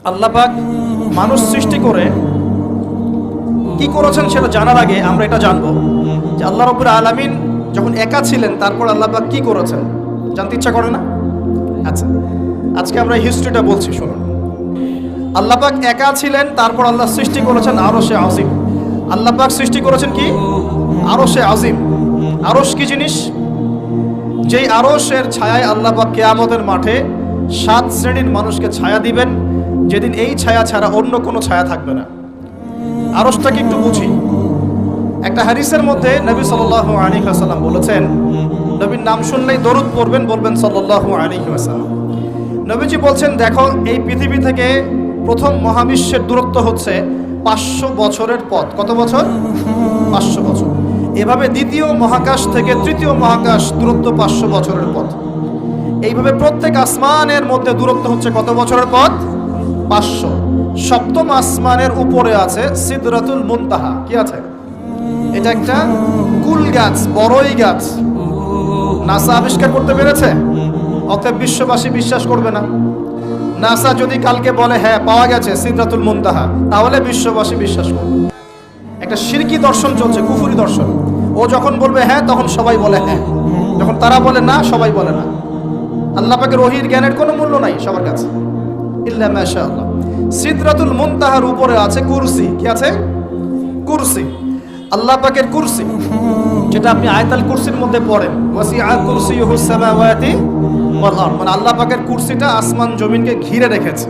আল্লাহ পাক মানুষ সৃষ্টি করে কি করেছেন সেটা জানার আগে আমরা এটা জানবো যে আল্লাহ রাব্বুল আলামিন যখন একা ছিলেন তারপর আল্লাহ পাক কি করেছেন জানতে ইচ্ছা করে না? আচ্ছা, আজকে আমরা হিস্ট্রিটা বলছি, শুনুন। আল্লাহ পাক একা ছিলেন, তারপর আল্লাহ সৃষ্টি করেছেন আরশে আজিম। আল্লাহ পাক সৃষ্টি করেছেন কি? আরশে আজিম। আরশ কি জিনিস? যেই আরশের ছায়ায় আল্লাহ পাক কিয়ামতের মাঠে 7 শ্রেণীর মানুষকে ছায়া দিবেন, যেদিন এই ছায়া ছাড়া অন্য কোনো ছায়া থাকবে না। আরশটাকে একটু বুঝি। একটা হাদিসের মধ্যে নবী সাল্লাল্লাহু আলাইহি ওয়াসাল্লাম বলেছেন, নবীর নাম শুনলেই দরুদ পড়বেন, বলবেন সাল্লাল্লাহু আলাইহি ওয়াসাল্লাম। নবীজি বলছেন, দেখো এই পৃথিবী থেকে প্রথম মহাবিশ্বের দূরত্ব হচ্ছে 500 বছরের পথ। কত বছর? 500 বছর। এভাবে দ্বিতীয় মহাকাশ থেকে তৃতীয় মহাকাশ দূরত্ব 500 বছরের পথ। এইভাবে প্রত্যেক আসমানের মধ্যে দূরত্ব হচ্ছে কত বছরের পথ? 500। সপ্তম আসমানের উপরে আছে সিদরাতুল মুনতাহা। কি আছে? এটা একটা কুল গাছ, বড়ই গাছ। নাসা আবিষ্কার করতে পেরেছে, অতএব বিশ্ববাসী বিশ্বাস করবে না। নাসা যদি কালকে বলে হ্যাঁ পাওয়া গেছে সিদরাতুল মুনতাহা, তাহলে বিশ্ববাসী বিশ্বাস করবে। একটা শিরকি দর্শন চলছে, কুফরি দর্শন। ও যখন বলবে হ্যাঁ, তখন সবাই বলে হ্যাঁ, যখন তারা বলে না, সবাই বলে না। আল্লাহ পাকের ওহীর জ্ঞানের কোনো মূল্য নাই সবার কাছে, ইল্লা মাশাআল্লাহ। সিদরাতুল মুনতাহার উপরে আছে কুরসি। কি আছে? কুরসি। আল্লাহ পাকের কুরসি, যেটা আপনি আয়াতুল কুরসির মধ্যে পড়েন, ওয়াসিআ কুরসিয়ুহুস সামাওয়াতি ওয়াল আরদ, মানে আল্লাহ পাকের কুরসিটা আসমান জমিনকে ঘিরে রেখেছে।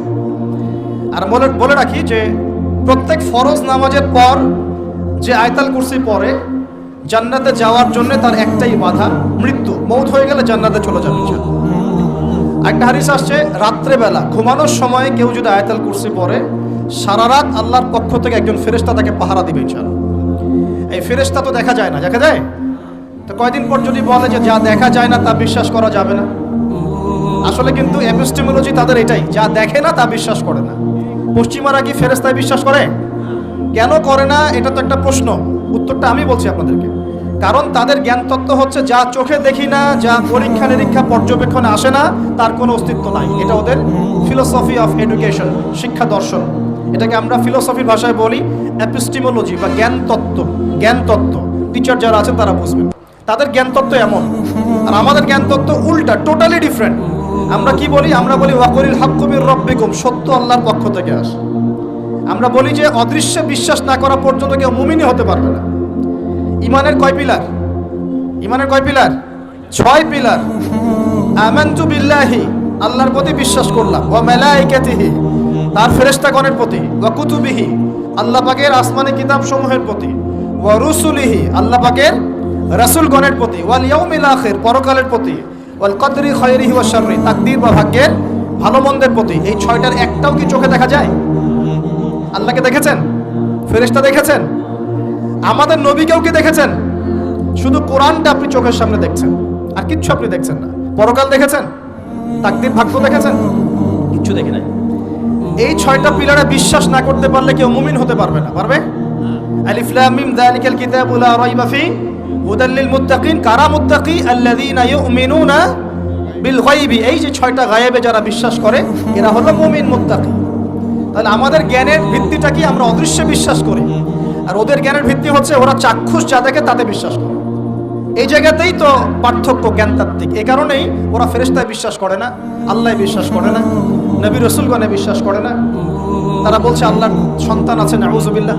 আর বলে রাখি যে প্রত্যেক ফরজ নামাজের পর যে আয়াতুল কুরসি পড়ে, জান্নাতে যাওয়ার জন্য তার একটাই বাধা, মৃত্যু। মৌত হয়ে গেলে জান্নাতে চলে যাবে। একটা হাদিস আসছে, রাত্রেবেলা ঘুমানোর সময় কেউ যদি আয়াতুল কুরসি পড়ে, সারা রাত আল্লাহর পক্ষ থেকে একজন ফেরেশতা তাকে পাহারা দিবে ইনশাআল্লাহ। এই ফেরেশতা তো দেখা যায় না, দেখা যায়? তো কয়দিন পর যদি বলে যে যা দেখা যায় না তা বিশ্বাস করা যাবে না, আসলে কিন্তু এপিস্টেমোলজি তাদের এটাই, যা দেখে না তা বিশ্বাস করে না। পশ্চিমারা কি ফেরেশতায় বিশ্বাস করে? কেন করে না? এটা তো একটা প্রশ্ন, উত্তরটা আমি বলছি আপনাদেরকে। কারণ তাদের জ্ঞান তত্ত্ব হচ্ছে যা চোখে দেখি না, যা পরীক্ষা নিরীক্ষা পর্যবেক্ষণে আসে না, তার কোনো অস্তিত্ব নাই। এটা ওদের ফিলোসফি অফ এডুকেশন, শিক্ষা দর্শন। এটাকে আমরা ফিলোসফির ভাষায় বলি এপিস্টেমোলজি বা জ্ঞান তত্ত্ব। জ্ঞান তত্ত্ব টিচার যারা আছেন তারা বুঝবেন, তাদের জ্ঞান তত্ত্ব এমন। আর আমাদের জ্ঞান তত্ত্ব উল্টা, টোটালি ডিফারেন্ট। আমরা কি বলি? আমরা বলি ওয়াকুলিল হাক্কু মির রাব্বিকুম, সত্য আল্লাহর পক্ষ থেকে আসে। আমরা বলি যে অদৃশ্যে বিশ্বাস না করা পর্যন্ত কেউ মুমিনই হতে পারবে না। ইমানের কয় পিলার? ইমানের কয় পিলার? 6 পিলার। আমানতু বিল্লাহি, আল্লাহর প্রতি বিশ্বাস করলাম, ওয়া মালাইকাতিহি, তার ফেরেশতাগণের প্রতি, ওয়া কুতুবিহি, আল্লাহ পাকের আসমানি কিতাব সমূহের প্রতি, ওয়া রুসুলিহি, আল্লাহ পাকের রাসূলগণের প্রতি, ওয়াল ইয়াউমিল আখির, পরকালের প্রতি, ওয়াল কদরি খায়রিহি ওয়া শাররি, তাকদীর বা ভাগ্যের ভালো মন্দের প্রতি। এই 6টার একটাও কি চোখে দেখা যায়? আল্লাহকে দেখেছেন? ফেরেশতা দেখেছেন? আমাদের নবীকেও কি দেখেছেন? শুধু কোরআনটা আপনি চোখের সামনে দেখছেন, আর কিচ্ছু আপনি দেখছেন না। পরকাল দেখেছেন? তাকদীর ভাগ্য দেখেছেন? কিচ্ছু দেখে নাই। এই 6টা পিলারে বিশ্বাস না করতে পারলে কেউ মুমিন হতে পারবে না। পারবে? আলিফ লাম মিম যালিকাল কিতাবু লা রাইবা ফি হুদাল লিল মুত্তাকিন। কারা মুত্তাকি? আল্লাযীনা ইউমিনুনা বিল গায়বি। এই যে 6টা গায়েবে যারা বিশ্বাস করে, এরা হলো মুমিন, মুত্তাকি। তাহলে আমাদের জ্ঞানের ভিত্তিটা কি? আমরা অদৃশ্যে বিশ্বাস করি। আর ওদের জ্ঞানের ভিত্তি হচ্ছে ওরা চাক্ষুষ যা দেখে তাতে বিশ্বাস করে। এই জায়গাতেই তো পার্থক্য জ্ঞানতাত্ত্বিক। এই কারণেই ওরা ফেরেশতায় বিশ্বাস করে না, আল্লাহয় বিশ্বাস করে না, নবী রাসূলগণে বিশ্বাস করে না। তারা বলছে আল্লাহর সন্তান আছে, নাউযুবিল্লাহ।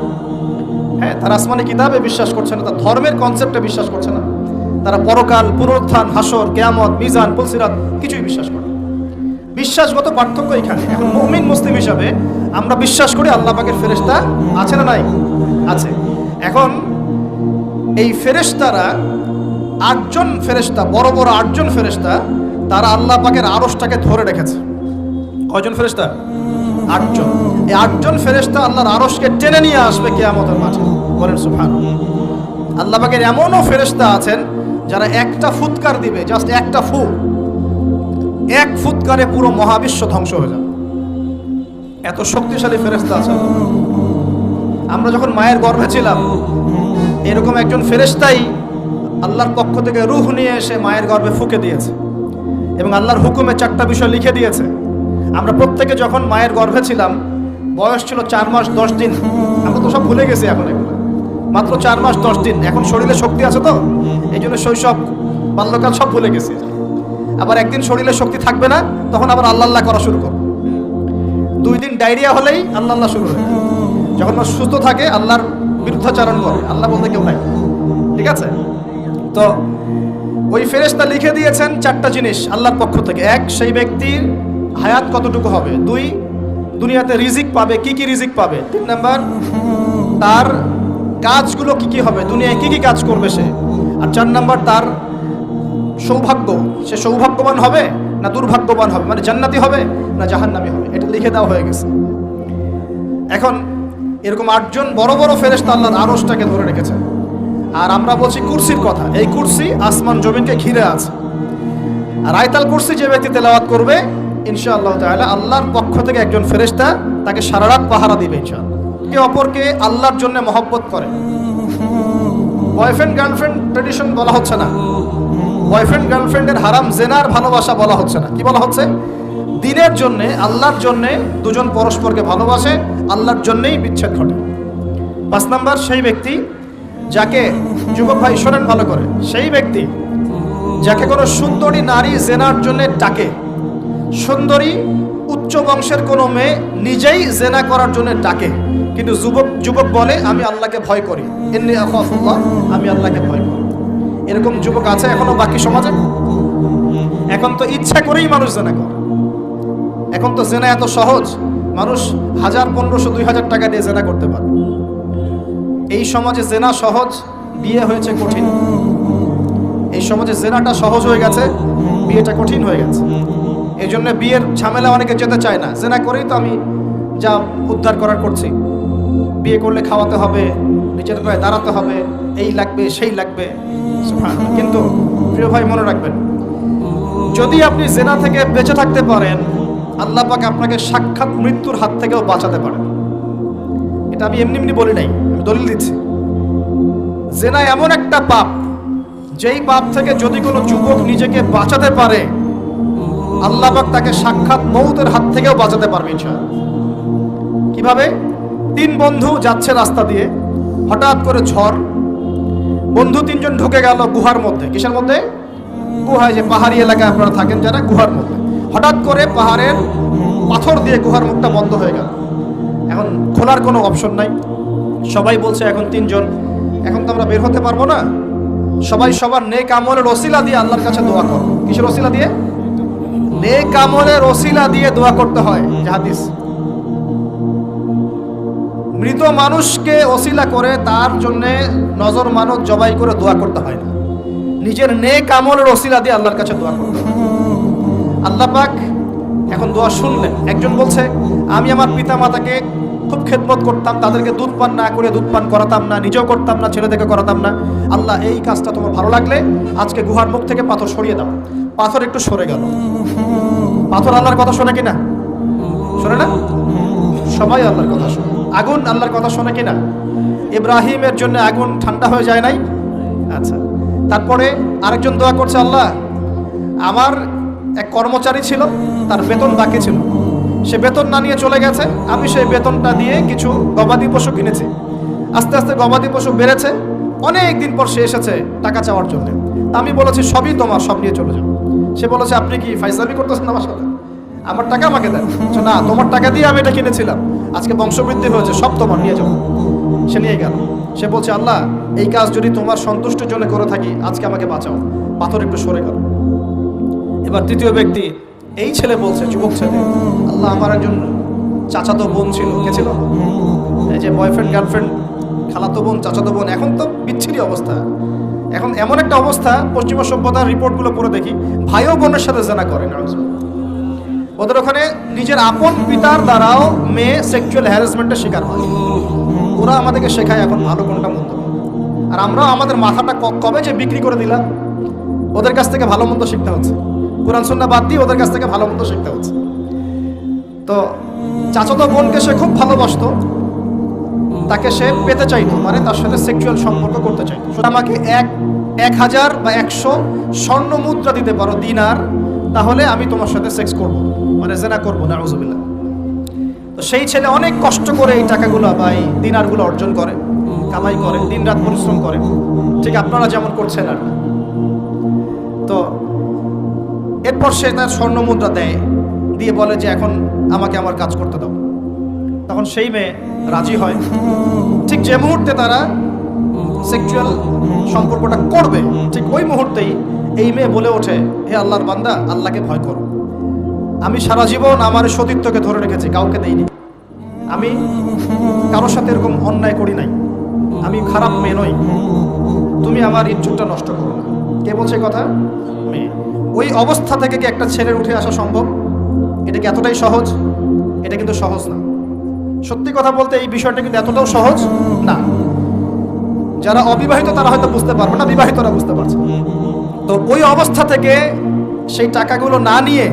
হ্যাঁ, তারা আসমানি কিতাবে বিশ্বাস করছে না, তারা ধর্মের কনসেপ্টে বিশ্বাস করছে না। তারা পরকাল, পুনরুত্থান, হাসর, কিয়ামত, মিজান, পুলসিরাত কিছুই বিশ্বাস করে না। বিশ্বাসগত পার্থক্য এখানে। এখন মুমিন মুসলিম হিসাবে আমরা বিশ্বাস করি আল্লাহ পাকের ফেরেশতা আছে না নাই? আছে। এখন এই ফেরেশতারা 8জন ফেরেশতা, বড় বড় 8জন ফেরেশতা, তারা আল্লাহ পাকের আরশটাকে ধরে রেখেছে। কয়জন ফেরেশতা? 8জন। এই 8জন ফেরেশতা আল্লাহর আরশকে টেনে নিয়ে আসবে কিয়ামতের মাঠে। বলেন সুবহানাল্লাহ। আল্লাহ পাকের এমনও ফেরেশতা আছেন যারা একটা ফুৎকার দিবে, জাস্ট একটা ফু, এক ফুৎকারে পুরো মহাবিশ্ব ধ্বংস হয়ে যাবে। এত শক্তিশালী ফেরেশতা আছে। আমরা যখন মায়ের গর্ভে ছিলাম, এরকম একজন ফেরেশতাই আল্লাহর পক্ষ থেকে রূহ নিয়ে এসে মায়ের গর্ভে ফুঁকে দিয়েছে এবং আল্লাহর হুকুমে 4টা বিষয় লিখে দিয়েছে। আমরা প্রত্যেকে যখন মায়ের গর্ভে ছিলাম, বয়স ছিল 4 মাস 10 দিন। আমরা তো সব ভুলে গেছি এখন এগুলো। মাত্র 4 মাস 10 দিন। এখন শরীরে শক্তি আছে তো, এই জন্য শৈশব বাল্যকাল সব ভুলে গেছি। আবার একদিন শরীরে শক্তি থাকবে না, তখন আবার আল্লাহ আল্লাহ করা শুরু করবে। 2 দিন ডায়রিয়া হলেই আল্লাহ আল্লাহ শুরু হয়। যখন মানুষ সুস্থ থাকে আল্লাহর বিরুদ্ধাচারণ করে, আল্লাহ বলতে কেউ নাই। ঠিক আছে? তো ওই ফেরেশতা লিখে দিয়েছেন 4টা জিনিস আল্লাহর পক্ষ থেকে। 1, সেই ব্যক্তির হায়াত কতটুকু হবে। 2, দুনিয়াতে রিজিক পাবে, কি কি রিজিক পাবে। 3 নাম্বার, তার কাজগুলো কি কি হবে, দুনিয়ায় কি কি কাজ করবে সে। আর 4 নাম্বার, তার সৌভাগ্য, সে সৌভাগ্যবান হবে না দুর্ভাগ্যবান হবে, মানে জান্নাতি হবে না জাহান্নামী হবে। এটা লিখে দেওয়া হয়ে গেছে। এখন এরকম 8 জন বড় বড় ফেরেশতা আল্লাহর আরশটাকে ধরে রেখেছেন। আর আমরা বলছি কুরসির কথা। এই কুরসি আসমান জমিনকে ঘিরে আছে। আর আয়াতুল কুরসি যে ব্যক্তি তেলাওয়াত করবে ইনশাআল্লাহ তাআলা, আল্লাহর পক্ষ থেকে একজন ফেরেশতা তাকে সারা রাত পাহারা দিবে ইনশাআল্লাহ। কে অপরকে আল্লাহর জন্য মহব্বত করে। বয়ফ্রেন্ড গার্লফ্রেন্ড ট্রেডিশন বলা হচ্ছে না। বয়ফ্রেন্ড গার্লফ্রেন্ডের হারাম জেনার ভালোবাসা বলা হচ্ছে না। কি বলা হচ্ছে? দিনের জন্য, আল্লাহর জন্য দুজন পরস্পরকে ভালোবাসে, আল্লাহর জন্যই বিচ্ছেদ ঘটে। 5 নাম্বার, সেই ব্যক্তি যাকে, যুবক ভাই শোনেন ভালো করে, সেই ব্যক্তি যাকে কোনো সুন্দরী নারী জেনার জন্য ডাকে। সুন্দরী উচ্চ বংশের কোনো মেয়ে নিজেই জেনা করার জন্য ডাকে, কিন্তু যুবক বলে আমি আল্লাহকে ভয় করি, ইন্নী আখাফুল্লাহ, আমি আল্লাহকে ভয় করি। এরকম যুবক আছে এখনো বাকি সমাজে? এখন তো ইচ্ছা করেই মানুষ জেনা করে। এখন তো জেনা এত সহজ, মানুষ 1000, 1500, 2000 টাকা দিয়ে জেনা করতে পারে। এই সমাজে জেনা সহজ, বিয়ে হয়েছে কঠিন। এই সমাজে জেনাটা সহজ হয়ে গেছে, বিয়েটা কঠিন হয়ে গেছে। এই জন্য বিয়ের ঝামেলা অনেকে যেতে চায় না। জেনা করেই তো আমি যা উদ্ধার করার করছি। বিয়ে করলে খাওয়াতে হবে, নিজের পায়ে দাঁড়াতে হবে, এই লাগবে সেই লাগবে। কিন্তু প্রিয় ভাই মনে রাখবেন, যদি আপনি জেনা থেকে বেঁচে থাকতে পারেন, আল্লাহ পাক আপনাকে সাক্ষাৎ মৃত্যুর হাত থেকেও বাঁচাতে পারেন। এটা আমি এমনি এমনি বলি নাই, আমি দলিল দিচ্ছি। জেনা এমন একটা পাপ, যেই পাপ থেকে যদি কোনো যুবক নিজেকে বাঁচাতে পারে, আল্লাহ পাক তাকে সাক্ষাৎ মৌতের হাত থেকেও বাঁচাতে পারবে ইনশাআল্লাহ। কিভাবে? 3 বন্ধু যাচ্ছে রাস্তা দিয়ে, হঠাৎ করে ঝড়, বন্ধু 3 জন ঢুকে গেল গুহার মধ্যে। কিসের মধ্যে? গুহায়, যে পাহাড়ি এলাকায় আপনারা থাকেন যারা, গুহার মধ্যে। হঠাৎ করে পাহাড়ের পাথর দিয়ে গুহার মুখটা বন্ধ হয়ে গেল। এখন খোলার কোনো অপশন নাই। সবাই বলছে এখন 3 জন, এখন তো আমরা বের হতে পারবো না। সবাই সবার নেক আমলের ওসিলা দিয়ে আল্লাহর কাছে দোয়া করো। কিসের ওসিলা দিয়ে? নেক আমলের ওসিলা দিয়ে দোয়া করতে হয়। হাদিস, মৃত মানুষকে ওসিলা করে তার জন্য নজর মানত জবাই করে দোয়া করতে হয় না। নিজের নেক আমলের ওসিলা দিয়ে আল্লাহর কাছে দোয়া করতে হয়। আল্লাহ পাক এখন দোয়া শুনলেন। একজন বলছে আমি আমার পিতা মাতাকে খুব খেদমত করতাম, তাদেরকে দুধ পান না করে দুধ পান করাতাম না, নিজেও করতাম না, ছেলেদেরকে করাতাম না। আল্লাহ এই কাজটা তোমার ভালো লাগলে আজকে গুহার মুখ থেকে পাথর সরিয়ে দাও। পাথর একটু সরে গেল। পাথর আল্লাহর কথা শোনে কিনা? শোনে না? সবাই আল্লাহর কথা শোনে। আগুন আল্লাহর কথা শোনে কিনা? ইব্রাহিমের জন্য আগুন ঠান্ডা হয়ে যায় নাই? আচ্ছা, তারপরে আরেকজন দোয়া করছে, আল্লাহ আমার এক কর্মচারী ছিল, তার বেতন বাকি ছিল, সে বেতন না নিয়ে চলে গেছে, আমি সেই বেতনটা দিয়ে কিছু গবাদি পশু কিনেছি। আস্তে আস্তে গবাদি পশু বেড়েছে, অনেক দিন পর সে এসেছে টাকা চাওয়ার জন্য। আমি বলেছি সবই তোমার, সব নিয়ে চলে যাও। সে বলেছে আপনি কি ফাইজলামি করতেছেন আমার সাথে? আমার টাকা আমাকে দেন। না, তোমার টাকা দিয়ে আমি এটা কিনেছিলাম, আজকে বংশবৃদ্ধি হয়েছে, সব তোমার, নিয়ে যাও। সে নিয়ে গেল। সে বলছে আল্লাহ এই কাজ যদি তোমার সন্তুষ্টির জন্য করে থাকি, আজকে আমাকে বাঁচাও। পাথর একটু সরে গেল। এবার তৃতীয় ব্যক্তি, এই ছেলে বলছে, যুবক ছেলে, আল্লাহ আমার একজন চাচাতো বোন ছিল। কে ছিল? এই যে বয়ফ্রেন্ড গার্লফ্রেন্ড, খালাতো বোন, চাচাতো বোন। এখন তো বিচ্ছিরি অবস্থা। এখন এমন একটা অবস্থা, পশ্চিমা সভ্যতার রিপোর্টগুলো পড়ে দেখি, ভাইও বোনের সাথে জেনা করে না। ওদের ওখানে নিজের আপন পিতার দ্বারাও মেয়ে সেক্সুয়াল হ্যারাসমেন্টের শিকার হয়। ওরা আমাদেরকে শেখায় এখন ভালো কোনটা মন্দ, আর আমরাও আমাদের মাথাটা কবে যে বিক্রি করে দিলাম। ওদের কাছ থেকে ভালো মন্দ শিখতে হচ্ছে, কোরআন সুন্নাহ বাদ দিয়ে ওদের কাছ থেকে ভালো মন্দ শিখতে হচ্ছে। তো চাচাতো বোনকে সে খুব ভালোবাসতো, তাকে সে পেতে চাইতো, মানে তার সাথে সেক্সুয়াল সম্পর্ক করতে চাইতো। আমাকে 1000 বা 100 স্বর্ণ মুদ্রা দিতে পারো, দিনার, তাহলে আমি তোমার সাথে সেক্স করব, মানে জেনা করবো, নাউজুবিল্লাহ। তো সেই ছেলে অনেক কষ্ট করে এই টাকাগুলো বা এই দিনারগুলো অর্জন করে, কামাই করে, দিনরাত পরিশ্রম করে, ঠিক আপনারা যেমন করছেন আর কি। তো এরপর সে তার স্বর্ণ মুদ্রা দেয়, দিয়ে বলে যে এখন আমাকে আমার কাজ করতে দাও। তখন সেই মেয়ে রাজি হয়। ঠিক যে মুহূর্তে তারা সেক্সুয়াল সম্পর্কটা করবে, ঠিক ওই মুহূর্তেই এই মেয়ে বলে ওঠে, হে আল্লাহর বান্দা, আল্লাহকে ভয় করো। আমি সারা জীবন আমার সতীত্বকে ধরে রেখেছি, কাউকে দেইনি। আমি কারোর সাথে এরকম অন্যায় করি নাই, আমি খারাপ মেয়ে নই, তুমি আমার ইজ্জতটা নষ্ট করো না। কে বলছে কথা? মেয়ে। ওই অবস্থা থেকে কি একটা ছেলের উঠে আসা সম্ভব? এটা কি এতটাই সহজ? এটা কিন্তু সহজ না। সত্যি কথা বলতে এই বিষয়টা কিন্তু এতটাও সহজ না। যারা অবিবাহিত তারা হয়তো বুঝতে পারবে না, বিবাহিতরা বুঝতে পারছে। তো ওই অবস্থা থেকে সেই টাকাগুলো না নিয়ে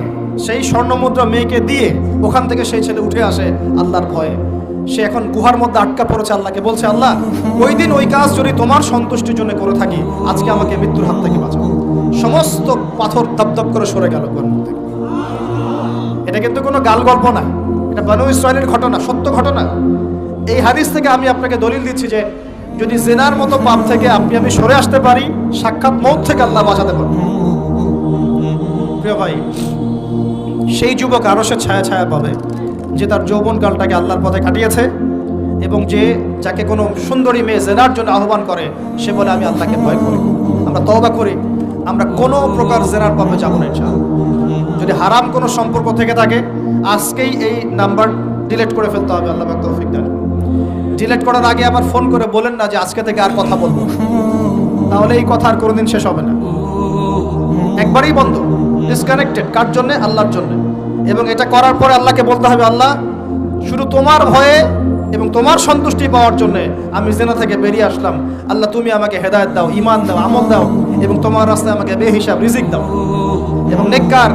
সেই স্বর্ণমুদ্রা মেয়েকে দিয়ে ওখান থেকে সেই ছেলে উঠে আসে আল্লাহর ভয়ে। সে এখন গুহার মধ্যে আটকা পড়েছে, আল্লাহকে বলছে, আল্লাহ ওই দিন ওই কাজ যদি তোমার সন্তুষ্টির জন্য করে থাকি, আজকে আমাকে মৃত্যুর হাত থেকে বাঁচাও। সমস্ত পাথর দপদপ করে সরে গেল গুহার মধ্যে। এটা কিন্তু কোনো গাল গল্প না, এটা বনু ইসরাইলের ঘটনা, সত্য ঘটনা। এই হাদিস থেকে আমি আপনাকে দলিল দিচ্ছি যে যদি জিনার মতো পাপ থেকে আমি সরে আসতে পারি, সাক্ষাৎ মৌত থেকে আল্লাহ বাঁচাতে পারে। প্রিয় ভাই, সেই যুবক আরশের ছায়া ছায়া পাবে যে তার যৌবনকালটাকে আল্লাহর পথে কাটিয়েছে, এবং যাকে কোনো সুন্দরী মেয়ে জেনার জন্য আহ্বান করে, সে বলে আমি আল্লাহকে ভয় করি। আমরা তওবা করি, আমরা কোনো প্রকার জেনার পাপে যাব না ইনশাআল্লাহ। যদি হারাম কোনো সম্পর্ক থেকে থাকে, আজকেই এই নাম্বার ডিলিট করে ফেলতে হবে। আল্লাহ পাক তৌফিক দান। ডিলিট করার আগে আবার ফোন করে বলেন না যে আজকে থেকে আর কথা বলবো, তাহলে এই কথা আর কোনোদিন শেষ হবে না। একবারই বন্ধ, ডিসকানেক্টেড। কার জন্য? আল্লাহর জন্য। এবং এটা করার পরে আল্লাহকে বলতে হবে, আল্লাহ শুধু তোমার ভয়ে এবং তোমার সন্তুষ্টি পাওয়ার জন্য আমি জিনা থেকে বেরিয়ে আসলাম। আল্লাহ তুমি আমাকে হেদায়েত দাও, ঈমান দাও, আমল দাও, এবং তোমার রাস্তায় আমাকে বেহিসাব রিজিক দাও। এবং নেককার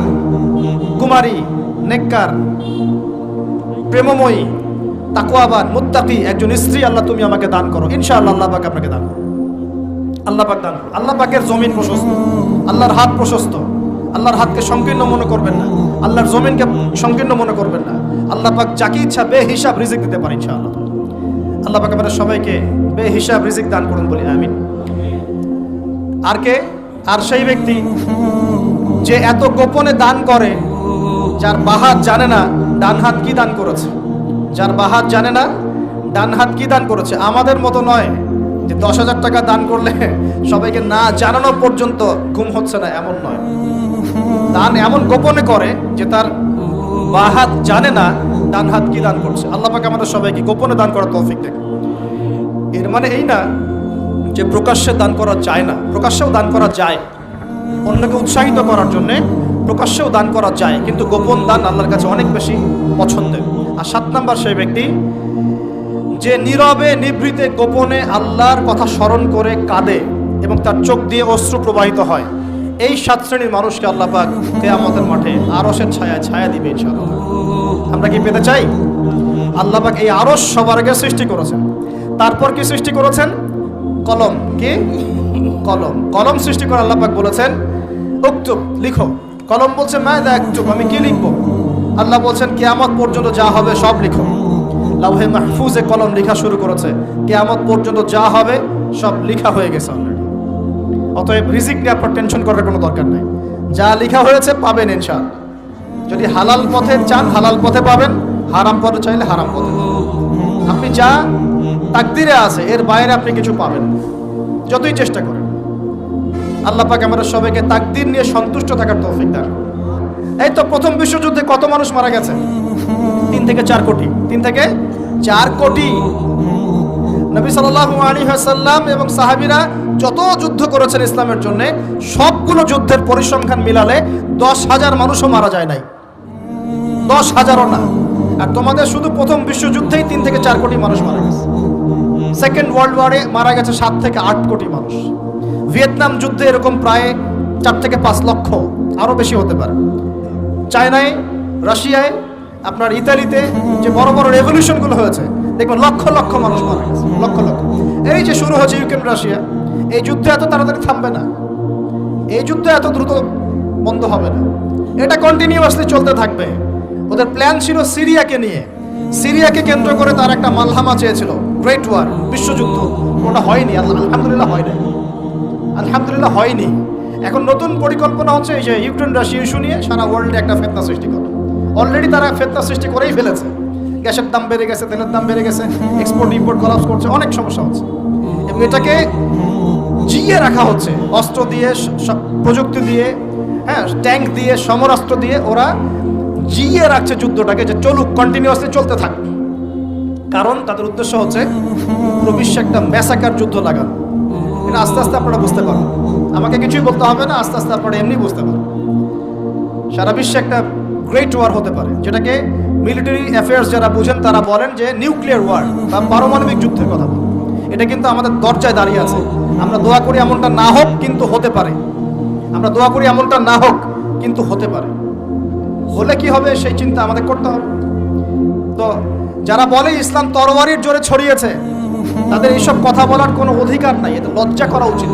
কুমারী, নেককার প্রেমময়ী, তাকওয়াবান, মুত্তাকি একজন স্ত্রী আল্লাহ তুমি আমাকে দান করো। ইনশাআল্লাহ আল্লাহ পাক আপনাকে দান করো। আল্লাহ পাক দান করো। আল্লাহ পাকের জমিন প্রশস্ত, আল্লাহর হাত প্রশস্ত। আল্লাহর হাতকে সংকীর্ণ মনে করবেন না, আল্লাহর জমিনকে সংকীর্ণ মনে করবেন না। আল্লাহ পাক যাকে ইচ্ছা বেহিসাব রিজিক দিতে পারে ইনশাআল্লাহ। আল্লাহ পাক আমাদের সবাইকে বেহিসাব রিজিক দান করুন বলি আমিন। আর কে? আর সেই ব্যক্তি যে এত গোপনে দান করে, যার বাহাত জানে না ডান হাত কি দান করেছে, যার বাহাত জানে না ডান হাত কি দান করেছে। আমাদের মতো নয় যে 10,000 টাকা দান করলে সবাইকে না জানানো পর্যন্ত ঘুম হচ্ছে না, এমন নয়। দান এমন গোপনে করে যে তার বাহাত জানে না ডান হাত কি দান করছে। আল্লাহ পাক আমাদের সবাইকে গোপনে দান করার তৌফিক দেন। এর মানে এই না যে প্রকাশ্যে দান করা যায় না, প্রকাশ্যেও দান করা যায়। অন্যকে উৎসাহিত করার জন্য প্রকাশ্যেও দান করা যায়, কিন্তু গোপন দান আল্লাহর কাছে অনেক বেশি পছন্দের। আর 7 নাম্বার সেই ব্যক্তি যে নীরবে নিভৃতে গোপনে আল্লাহর কথা স্মরণ করে কাঁদে এবং তার চোখ দিয়ে অশ্রু প্রবাহিত হয়। এই 7 শ্রেণীর মানুষকে আল্লাহ পাক কিয়ামতের মাঠে আরশের ছায়ায় ছায়া দিবে ইনশাআল্লাহ। আমরা কি পেতে চাই? আল্লাহ পাক এই আরশ সবার আগে সৃষ্টি করেছেন। তারপর কি সৃষ্টি করেছেন? কলম। কি? কলম। কলম সৃষ্টি করে আল্লাহ পাক বলেছেন উকতুব, লিখো। কলম বলছে মাযা আকতুব, আমি কি লিখবো? আল্লাহ বলছেন কিয়ামত পর্যন্ত যা হবে সব লিখো। লাউহে মাহফুজে কলম লেখা শুরু করেছে, কিয়ামত পর্যন্ত যা হবে সব লেখা হয়ে গেছে অলরেডি। অতএব রিজিক নিয়ে আপনার টেনশন করার কোনো দরকার নেই, যা লেখা হয়েছে পাবেন ইনশাআল্লাহ। যদি হালাল পথে চান হালাল পথে পাবেন, হারাম পথে চাইলে হারাম পথে। আপনি যা তাকদিরে আছে এর বাইরে আপনি কিছু পাবেন যতই চেষ্টা করেন। আল্লাহ পাক আমাদের সবাইকে তাকদির নিয়ে সন্তুষ্ট থাকার তৌফিক দান। এই তো প্রথম বিশ্বযুদ্ধে কত মানুষ মারা গেছে? 3 থেকে 4 কোটি। 3 থেকে 4 কোটি। নবী সাল্লাল্লাহু আলাইহি ওয়াসাল্লাম এবং সাহাবীরা যত যুদ্ধ করেছেন ইসলামের জন্য, সবগুলো যুদ্ধের পরিসংখ্যান মিলালে 10,000 মানুষও মারা যায় নাই। 10,000ও না। আর তোমাদের শুধু প্রথম বিশ্বযুদ্ধেই 3 থেকে 4 কোটি মানুষ মারা গেছে। সেকেন্ড ওয়ার্ল্ড ওয়ারে মারা গেছে 7 থেকে 8 কোটি মানুষ। ভিয়েতনাম যুদ্ধে এরকম প্রায় 4 থেকে 5 লক্ষ, আরও বেশি হতে পারে। চায়নায়, রাশিয়ায়, আপনার ইতালিতে যে বড় বড় রেভলিউশনগুলো হয়েছে, দেখবেন লক্ষ লক্ষ মানুষ মারা গেছে, লক্ষ লক্ষ। এই যে শুরু হচ্ছে ইউক্রেন রাশিয়া, এই যুদ্ধ এত তাড়াতাড়ি থামবে না, এই যুদ্ধ এত দ্রুত বন্ধ হবে না। এটা কন্টিনিউয়াসলি চলতে থাকবে। ওদের প্ল্যান ছিল সিরিয়াকে নিয়ে, সিরিয়াকে কেন্দ্র করে তার একটা মালহামা চেয়েছিল, গ্রেট ওয়ার, বিশ্বযুদ্ধ। ওটা হয়নি, আলহামদুলিল্লাহ হয় নাই, আলহামদুলিল্লাহ হয়নি। এখন নতুন পরিকল্পনা হচ্ছে এই যে ইউক্রেন রাশিয়া ইস্যু নিয়ে সারা ওয়ার্ল্ডে একটা ফেতনা সৃষ্টি করে। অলরেডি তারা ফেতনা সৃষ্টি করেই ফেলেছে। গ্যাসের দাম বেড়ে গেছে, তেলের দাম বেড়ে গেছে, এক্সপোর্ট ইম্পোর্ট কলাপস করছে, অনেক সমস্যা হচ্ছে এবং এটাকে জিয়ে রাখা হচ্ছে অস্ত্র দিয়ে, প্রযুক্তি দিয়ে, হ্যাঁ, ট্যাঙ্ক দিয়ে, সমরাস্ত্র দিয়ে ওরা জিয়ে রাখছে যুদ্ধটাকে, যে চলুক, কন্টিনিউয়াসলি চলতে থাক। কারণ তাদের উদ্দেশ্য হচ্ছে পুরো বিশ্বে একটা ম্যাসাকার যুদ্ধ লাগানো। এটা আস্তে আস্তে আপনারা বুঝতে পারেন, আমাকে কিছুই বলতে হবে না, আস্তে আস্তে আপনারা এমনি বুঝতে পারেন। সারা বিশ্বে একটা গ্রেট ওয়ার হতে পারে, যেটাকে মিলিটারি অ্যাফেয়ার্স যারা বুঝেন তারা বলেন যে নিউক্লিয়ার ওয়ার বা পারমাণবিক যুদ্ধের কথা বলেন। এটা কিন্তু আমাদের দরজায় দাঁড়িয়ে আছে। আমরা দোয়া করি এমনটা না হোক, কিন্তু হতে পারে। আমরা দোয়া করি এমনটা না হোক, কিন্তু হতে পারে। হলে কি হবে সেই চিন্তা আমাদের করতে হবে। তো যারা বলে ইসলাম তরবারির জোরে ছড়িয়েছে, তাদের এইসব কথা বলার কোনো অধিকার নাই, এতে লজ্জা করা উচিত।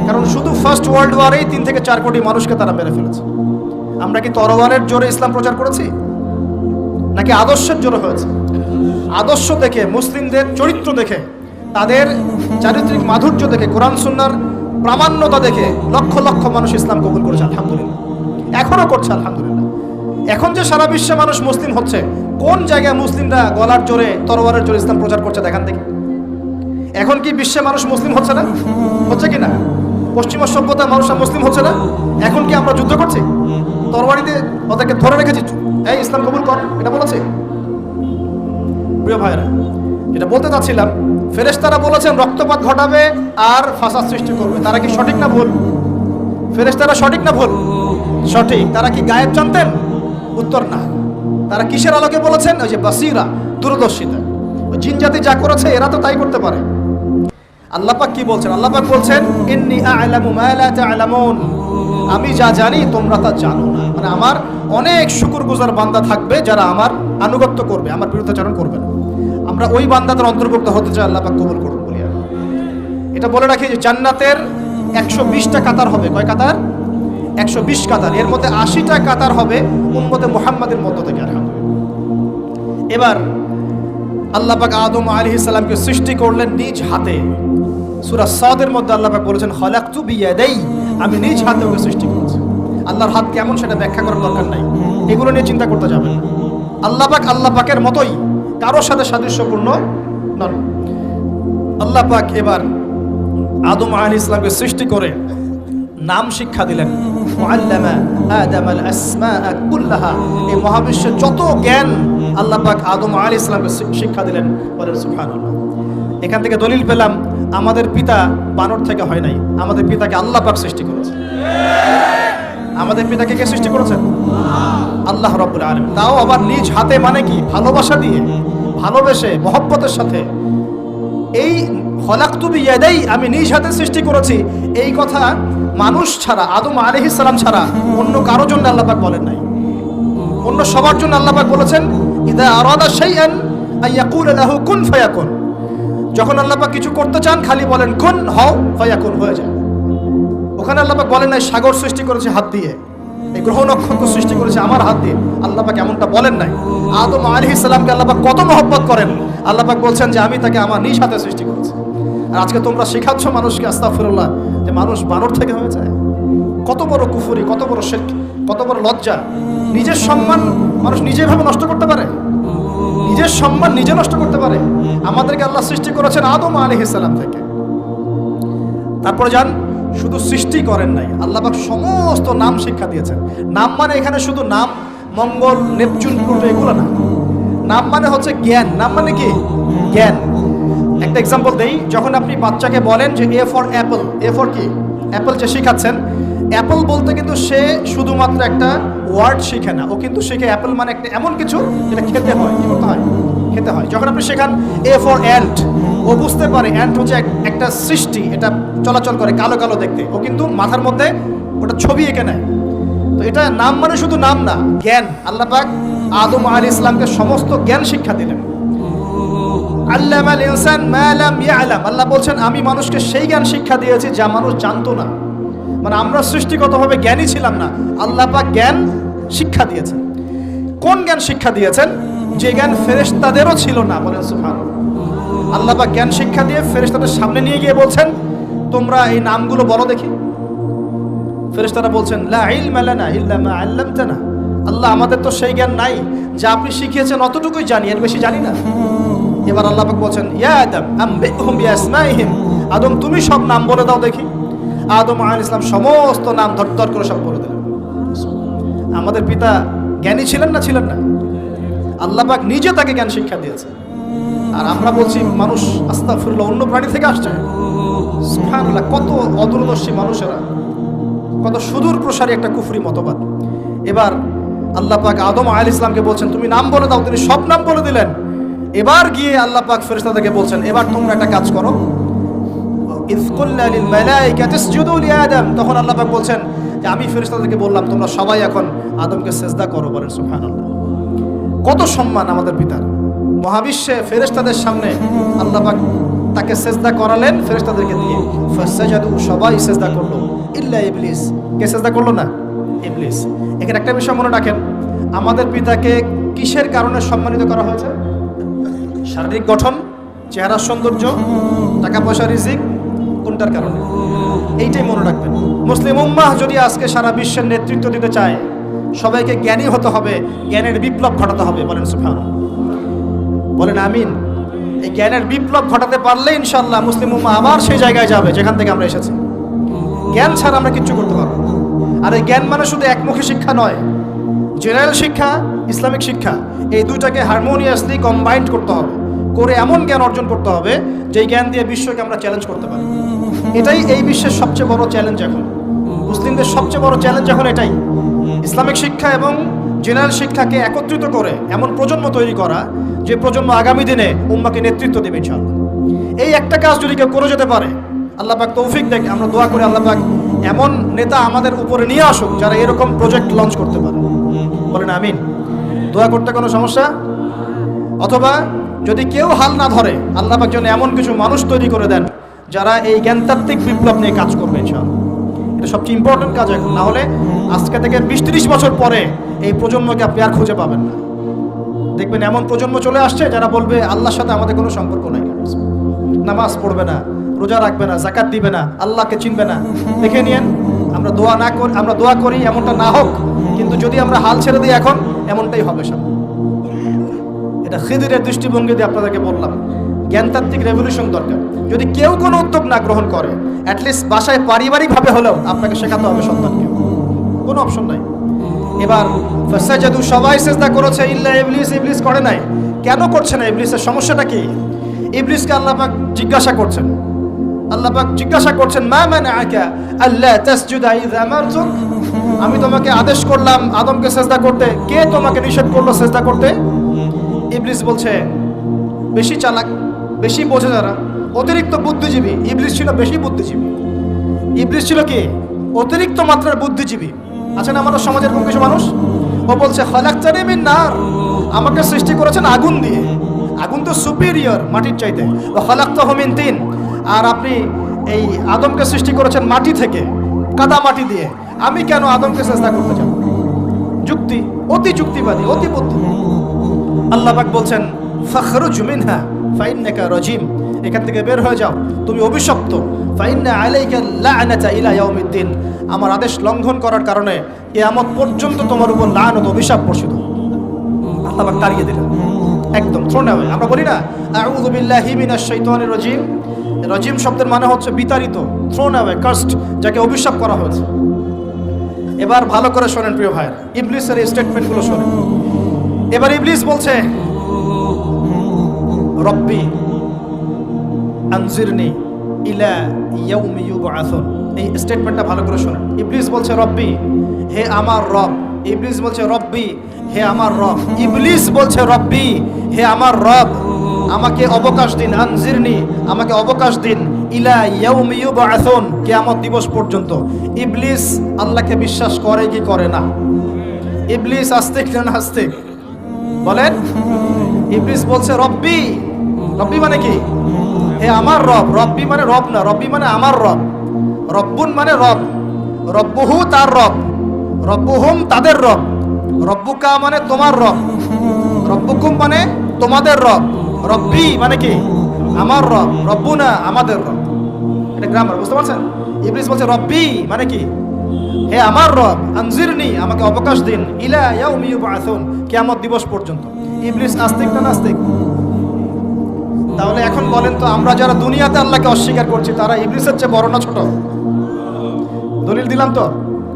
কারণ শুধু ফার্স্ট ওয়ার্ল্ড ওয়ারেই 3 থেকে 4 কোটি মানুষকে তারা মেরে ফেলেছে। আমরা কি তরবারের জোরে ইসলাম প্রচার করেছি, নাকি আদর্শের জোরে হয়েছে? আদর্শ দেখে, মুসলিমদের চরিত্র দেখে, তাদের চারিত্রিক মাধুর্য দেখে, কোরআন সুন্নাহর প্রামাণ্যতা দেখে লক্ষ লক্ষ মানুষ ইসলাম কবুল করেছে, আলহামদুলিল্লাহ। এখনো করছে, আলহামদুলিল্লাহ। এখন যে সারা বিশ্বে মানুষ মুসলিম হচ্ছে, কোন জায়গায় মুসলিমরা গলার জোরে, তরবারের জোরে ইসলাম প্রচার করছে দেখান দেখি। এখন কি বিশ্বে মানুষ মুসলিম হচ্ছে না? হচ্ছে কি না? পশ্চিমা সভ্যতার মানুষরা মুসলিম হচ্ছে না? এখন কি আমরা যুদ্ধ করছি? তরবারিতে ওদেরকে ধরে রেখেছি, এই ইসলাম কবুল কর, এটা বলেছে? প্রিয় ভাইরা, যেটা বলতে চাচ্ছিলাম, ফেরেশতারা বলেছেন রক্তপাত ঘটাবে আর ফাসাদ সৃষ্টি করবে। তারা কি সঠিক না ভুল? ফেরেশতারা সঠিক না ভুল? সঠিক। তারা কি গায়েব জানতেন? উত্তর না। তারা কিসের আলোকে বলেছেন? ওই যে বাসিরা, দূরদর্শিতা। ওই জিন জাতি যা করেছে এরা তো তাই করতে পারে। আল্লাহ পাক কি বলছেন? আল্লাহ পাক বলছেন ইন্নী আ'লামু মা লা তা'লামুন, আমি যা জানি তোমরা তা জানো না। মানে আমার অনেক শুকরগুজার বান্দা থাকবে যারা আমার আনুগত্য করবে, আমার বিরুদ্ধাচরণ করবে না। আমরা ওই বান্দাদের অন্তর্ভুক্ত হতে চাই, আল্লাহ পাক কবুল করুন বলি। এটা বলে রাখি যে জান্নাতের 120টা কাতার হবে। কয় কাতার? 120 কাতার। এর মধ্যে 80টা কাতার হবে উম্মতে মুহাম্মাদের মধ্য থেকে, আলহামদুলিল্লাহ। এবার আল্লাহ পাক আদম আলাইহিস সালামকে সৃষ্টি করলেন নিজ হাতে। সূরা সাদের মধ্যে আল্লাহ পাক বলেছেন খালাকতু বিয়াদাই, আমি নিজ হাতে ওকে সৃষ্টি করেছি। আল্লাহর হাত কেমন সেটা ব্যাখ্যা করার দরকার নাই, এগুলো নিয়ে চিন্তা করতে যাবেন না। আল্লাহ পাকের মতোই, কারোর সাথে সাদৃশ্যপূর্ণ নন। আল্লাহ পাক এবার আদম আলাইহিস সালামকে সৃষ্টি করে নাম শিক্ষা দিলেন। মুআল্লামা আদামাল আসমাআ কুল্লাহা, এই মহাবিশ্বের যত জ্ঞান আল্লাহ পাক আদম আলাইহিস সালামকে শিক্ষা দিলেন। বলেন সুবহানাল্লাহ। এখান থেকে দলিল পেলাম আমাদের পিতা বানর থেকে হয় নাই, আমাদের পিতাকে আল্লাহ পাক সৃষ্টি করেছে। আমাদের পিতাকে কে সৃষ্টি করেছেন? আল্লাহ রাব্বুল আলামিন। তাও আবার নিজ হাতে, মানে কি? ভালোবাসা দিয়ে, ভালোবেসে, মহব্বতের সাথে। এই খলাকতু বিয়াদাই, আমি নিজ হাতে সৃষ্টি করেছি, এই কথা মানুষ ছাড়া, আদম আলাইহিস সালাম ছাড়া অন্য কারোর জন্য আল্লাহ পাক বলেন নাই। অন্য সবার জন্য আল্লাহ পাক বলেছেন ইযা আরাদা শাইআন আইয়াকুলা লাহু কুন ফায়াকুন। যখন আল্লাহ পাক কিছু করতে চান খালি বলেন কুন, হও, ফায়াকুন, হয়ে যায়। ওখানে আল্লাহ পাক বলেন নাই সাগর সৃষ্টি করেছে হাত দিয়ে, এই গ্রহ নক্ষত্র সৃষ্টি করেছে আমার হাত দিয়ে। আল্লাহ পাক এমনটা বলেন নাই। আদম আলাইহিস সালামকে আল্লাহ পাক কত মহব্বত করেন, আল্লাহ পাক বলছেন যে আমি তাকে আমার নিজ হাতে সৃষ্টি করেছি। আর আজকে তোমরা শেখাচ্ছ মানুষকে, আস্তাগফিরুল্লাহ, যে মানুষ বানর থেকে হয়ে যায়। কত বড় কুফরি, কত বড় শিরক, কত বড় লজ্জা। নিজের সম্মান মানুষ নিজেভাবে নষ্ট করতে পারে, নিজের সম্মান নিজে নষ্ট করতে পারে। আমাদেরকে আল্লাহ সৃষ্টি করেছেন আদম আলাইহিস সালাম থেকে। তারপরে যান, শুধু সৃষ্টি করেন নাই, আল্লাহ পাক সমস্ত নাম শিক্ষা দিয়েছেন। নাম মানে এখানে শুধু নাম, মঙ্গল, নেপচুন, প্লুটো এগুলো না। নাম মানে হচ্ছে জ্ঞান। নাম মানে কি? জ্ঞান। একটা এক্সাম্পল দেই, যখন আপনি বাচ্চাকে বলেন যে A for Apple, A for কি? অ্যাপল যে শিখাচ্ছেন, অ্যাপল বলতে কিন্তু সে শুধুমাত্র একটা ওয়ার্ড শিখে না, ও কিন্তু শিখে অ্যাপল মানে একটা এমন কিছু যেটা খেতে হয়। কি করতে হয়? খেতে হয়। যখন আপনি শেখান এ ফর অ্যান্ট, ও বুঝতে পারে অ্যান্ট হচ্ছে একটা সৃষ্টি, এটা চলাচল করে, কালো কালো দেখতে, ও কিন্তু মাথার মধ্যে ওটা ছবি এঁকে নেয়। তো এটা নাম মানে শুধু নাম না, জ্ঞান। আল্লাহ পাক আদম আলাইহিস সালামকে সমস্ত জ্ঞান শিক্ষা দিলেন। আল্লামাল ইনসান মা লাম ইয়ালাম, আল্লাহ বলছেন আমি মানুষকে সেই জ্ঞান শিক্ষা দিয়েছি যা মানুষ জানতো না। মানে আমরা সৃষ্টিগতভাবে জ্ঞানী ছিলাম না, আল্লাহ পাক জ্ঞান শিক্ষা দিয়েছেন। কোন জ্ঞান শিক্ষা দিয়েছেন? যে জ্ঞান ফেরেশতাদেরও ছিল না। বলেন সুবহানাল্লাহ। আল্লাহ পাক জ্ঞান শিক্ষা দিয়ে ফেরেশতাদের সামনে নিয়ে গিয়ে বলছেন, তোমরা এই নামগুলো বলো দেখি। ফেরেশতারা বলছেন, লা ইলমা লানা ইল্লা মা আল্লামতানা। আল্লাহ, আমাদের তো সেই জ্ঞান নাই, যা আপনি শিখিয়েছেন অতটুকুই জানি, এর বেশি জানি না। এবার আল্লাহ পাক বলছেন, ইয়া আদম আম্বিহুম বিআসমাইহিম। আদম, তুমি সব নাম বলে দাও দেখি। আদম আলাইহিস সালাম সমস্ত নাম ধর করে সব বলে দিলেন। আমাদের পিতা জ্ঞানী ছিলেন না ছিলেন না? আল্লাহ পাক নিজে তাকে জ্ঞান শিক্ষা দিয়েছে। আর আমরা বলছি মানুষ আস্তাগফিরুল্লাহ অন্য প্রাণী থেকে আসছে। সুবহানাল্লাহ, কত অদূরদর্শী মানুষেরা, কত সুদূর প্রসারী একটা কুফরি মতবাদ। এবার আল্লাহ পাক আদম আলাইহিস সালামকে বলছেন, তুমি নাম বলে দাও। তিনি সব নাম বলে দিলেন। এবার গিয়ে আল্লাহ পাক ফেরেশতাদেরকে বলছেন, এবার তোমরা একটা কাজ করো। ইয কুলনা লিল মালাইকাতি ইসজুদু লি আদম। তখন আল্লাহ পাক বলছেন যে আমি ফেরেশতাদেরকে বললাম তোমরা সবাই এখন আদমকে সিজদা করো। বলেন সুবহানাল্লাহ। কত সম্মান আমাদের পিতার। মহাবিশ্বে ফেরেশতাদের সামনে আল্লাহ পাক তাকে সিজদা করালেন ফেরেশতাদেরকে দিয়ে। ফাসাজাদু, সবাই সিজদা করলো, ইল্লা ইবলিস। কে সিজদা করলো না? ইবলিস। এখানে একটা বিষয় মনে রাখেন, আমাদের পিতাকে কিসের কারণে সম্মানিত করা হয়েছে? শারীরিক গঠন, চেহারার সৌন্দর্য, টাকা পয়সা, রিজিক, কোনটার কারণে? এইটাই মনে রাখবেন। মুসলিম উম্মাহ যদি আজকে সারা বিশ্বের নেতৃত্ব দিতে চায়, সবাইকে জ্ঞানী হতে হবে, জ্ঞানের বিপ্লব ঘটাতে হবে। বলেন সুবহানাল্লাহ, বলেন আমিন। এই জ্ঞানের বিপ্লব ঘটাতে পারলে ইনশাআল্লাহ মুসলিম উম্মাহ আবার সেই জায়গায় যাবে যেখান থেকে আমরা এসেছি। জ্ঞান ছাড়া আমরা কিচ্ছু করতে পারবো না। আর এই জ্ঞান মানে শুধু একমুখী শিক্ষা নয়, জেনারেল শিক্ষা, ইসলামিক শিক্ষা, এই দুইটাকে হারমোনিয়াসলি কম্বাইন্ড করতে হবে, করে এমন জ্ঞান অর্জন করতে হবে যেই জ্ঞান দিয়ে বিশ্বকে আমরা চ্যালেঞ্জ করতে পারি। এটাই এই বিশ্বের সবচেয়ে বড় চ্যালেঞ্জ এখন, মুসলিমদের সবচেয়ে বড় চ্যালেঞ্জ এখন এটাই। ইসলামিক শিক্ষা এবং জেনারেল শিক্ষাকে একত্রিত করে এমন প্রজন্ম তৈরি করা যে প্রজন্ম আগামী দিনে উম্মাকে নেতৃত্ব দেবে ইনশাআল্লাহ। এই একটা কাজ যদি কেউ করে যেতে পারে, আল্লাহ পাক তৌফিক দেখ। আমরা দোয়া করি আল্লাহ পাক এমন নেতা আমাদের উপরে নিয়ে আসুক যারা এরকম প্রজেক্ট লঞ্চ করতে পারে। বলেন আমিন। দোয়া করতে কোনো সমস্যা? অথবা যদি কেউ হাল না ধরে, আল্লাহ পাক যেন এমন কিছু মানুষ তৈরি করে দেন যারা এই জ্ঞানতাত্ত্বিক বিপ্লব নিয়ে কাজ করবে ইনশাআল্লাহ। এটা সবচেয়ে ইম্পর্টেন্ট কাজ এখন। না হলে আজকে থেকে 20-30 বছর পরে এই প্রজন্মকে আপনি আর খুঁজে পাবেন না। দেখবেন এমন প্রজন্ম চলে আসছে যারা বলবে আল্লাহর সাথে আমাদের কোনো সম্পর্ক নাই, নামাজ পড়বে না, রোজা রাখবে না, যাকাত দিবে না, আল্লাহকে চিনবে না। দেখে নিয়েন, আমরা দোয়া করি এমনটা না হোক, কিন্তু যদি আমরা হাল ছেড়ে দিই এখন, এমনটাই হবে সব। এটা খিদিরের দৃষ্টিভঙ্গি দিয়ে আপনাদেরকে বললাম, জ্ঞানতাত্ত্বিক রেভলিউশন দরকার। যদি কেউ কোনো উদ্যোগ না গ্রহণ করে, অ্যাটলিস্ট বাসায় পারিবারিকভাবে হলেও আপনাকে শেখাতে হবে সন্তানকে, কোনো অপশন নাই। এবার ফাসাজাদু, সবাই সিজদা করেছে, ইল্লা ইবলিস। ইবলিস করে নাই। কেন করছে না? ইবলিসের সমস্যাটা কি? ইবলিসকে আল্লাহ পাক জিজ্ঞাসা করছেন, মা মানাআকা আল্লা তাসজুদা ইয আমারতুক। আমি তোমাকে আদেশ করলাম আদমকে সিজদা করতে, কে তোমাকে নিষেধ করলো সিজদা করতে? ইবলিস বলছে, বেশি চালাক, বেশি বোঝে যারা, অতিরিক্ত বুদ্ধিজীবী। ইবলিস ছিল বেশি বুদ্ধিজীবী। ইবলিস ছিল কি? অতিরিক্ত মাত্রার বুদ্ধিজীবী। আছেন আমাদের সমাজের কোন কিছু মানুষ, ও বলছে খালাকতানি মিন নার, আমাকে সৃষ্টি করেছেন আগুন দিয়ে। আগুন তো সুপিরিয়র মাটির চাইতে। ও খালাকতাহু মিন তিন, আর আপনি এই আদমকে সৃষ্টি করেছেন মাটি থেকে, কাদা মাটি দিয়ে। আমি কেন আদমকে সিজদা করতে যাব? যুক্তি, অতি যুক্তিবাদী, অতি বুদ্ধি। আল্লাহ পাক বলছেন ফাখরুজ মিনহা ফাইন্নাকা রাজিম, এখান থেকে বের হয়ে যাও, তুমি অভিশপ্ত। ফাইন্না আলাইকা লা'নাতা ইলা ইয়াউমিদ্দিন, আমার আদেশ লঙ্ঘন করার কারণে কিয়ামত পর্যন্ত তোমার উপর লানত, অভিশাপ বর্ষিত। আল্লাহ পাক তাড়িয়ে দিলেন, একদম থ্রোন অ্যাওয়ে। আমরা বলি না আউযু বিল্লাহি মিনাশ শাইতানির রাজিম? রাজিম শব্দের মানে হচ্ছে বিতাড়িত, থ্রোন অ্যাওয়ে, কার্সড, যাকে অভিশাপ করা হয়েছে। এবার ভালো করে শোনেন প্রিয় ভাইরা, ইবলিসের এই স্টেটমেন্টগুলো শোনেন। এবার ইবলিস বলছে, রব্বি আনজিরনি ইলা ইয়াউমি ইউবআসুন। এই স্টেটমেন্টটা ভালো করে শোনেন। ইবলিস বলছে রব্বি, হে আমার রব। ইবলিস বলছে রব্বি, হে আমার রব। ইবলিস বলছে রব্বি, হে আমার রব, আমাকে অবকাশ দিন। আনজিরনি, আমাকে অবকাশ দিন। ইলা ইয়াউমি ইউবআসুন, কিয়ামত দিবস পর্যন্ত। ইবলিস আল্লাহকে বিশ্বাস করে কি করে না? ইবলিস আস্তিক না নাস্তিক? বলেন। ইবলিস বলছে রব্বি। রব্বি মানে কি? হে আমার রব। রব্বি মানে রব না, রব্বি মানে আমার রব। রব্বুন মানে রব, রব্বুহু তার রব, রব্বুহুম তাদের রব। রব্বুকা মানে তোমার রব, রব্বুকুম মানে তোমাদের রব, রব্বি মানে কি আমার রব, রব্বুনা আমাদের রব। এটা গ্রামার, বুঝতে পারছেন? ইবলিস বলছে রব্বি মানে কি, হে আমার রব, আনজিরনি আমাকে অবকাশ দিন, ইলা ইয়াউমি ইউবআসুন কিয়ামত দিবস পর্যন্ত। ইবলিস নাস্তিক না নাস্তিক? তাহলে এখন বলেন তো, আমরা যারা দুনিয়াতে আল্লাহকে অস্বীকার করছি তারা ইবলিসের চেয়ে বড় না ছোট? দলিল দিলাম তো,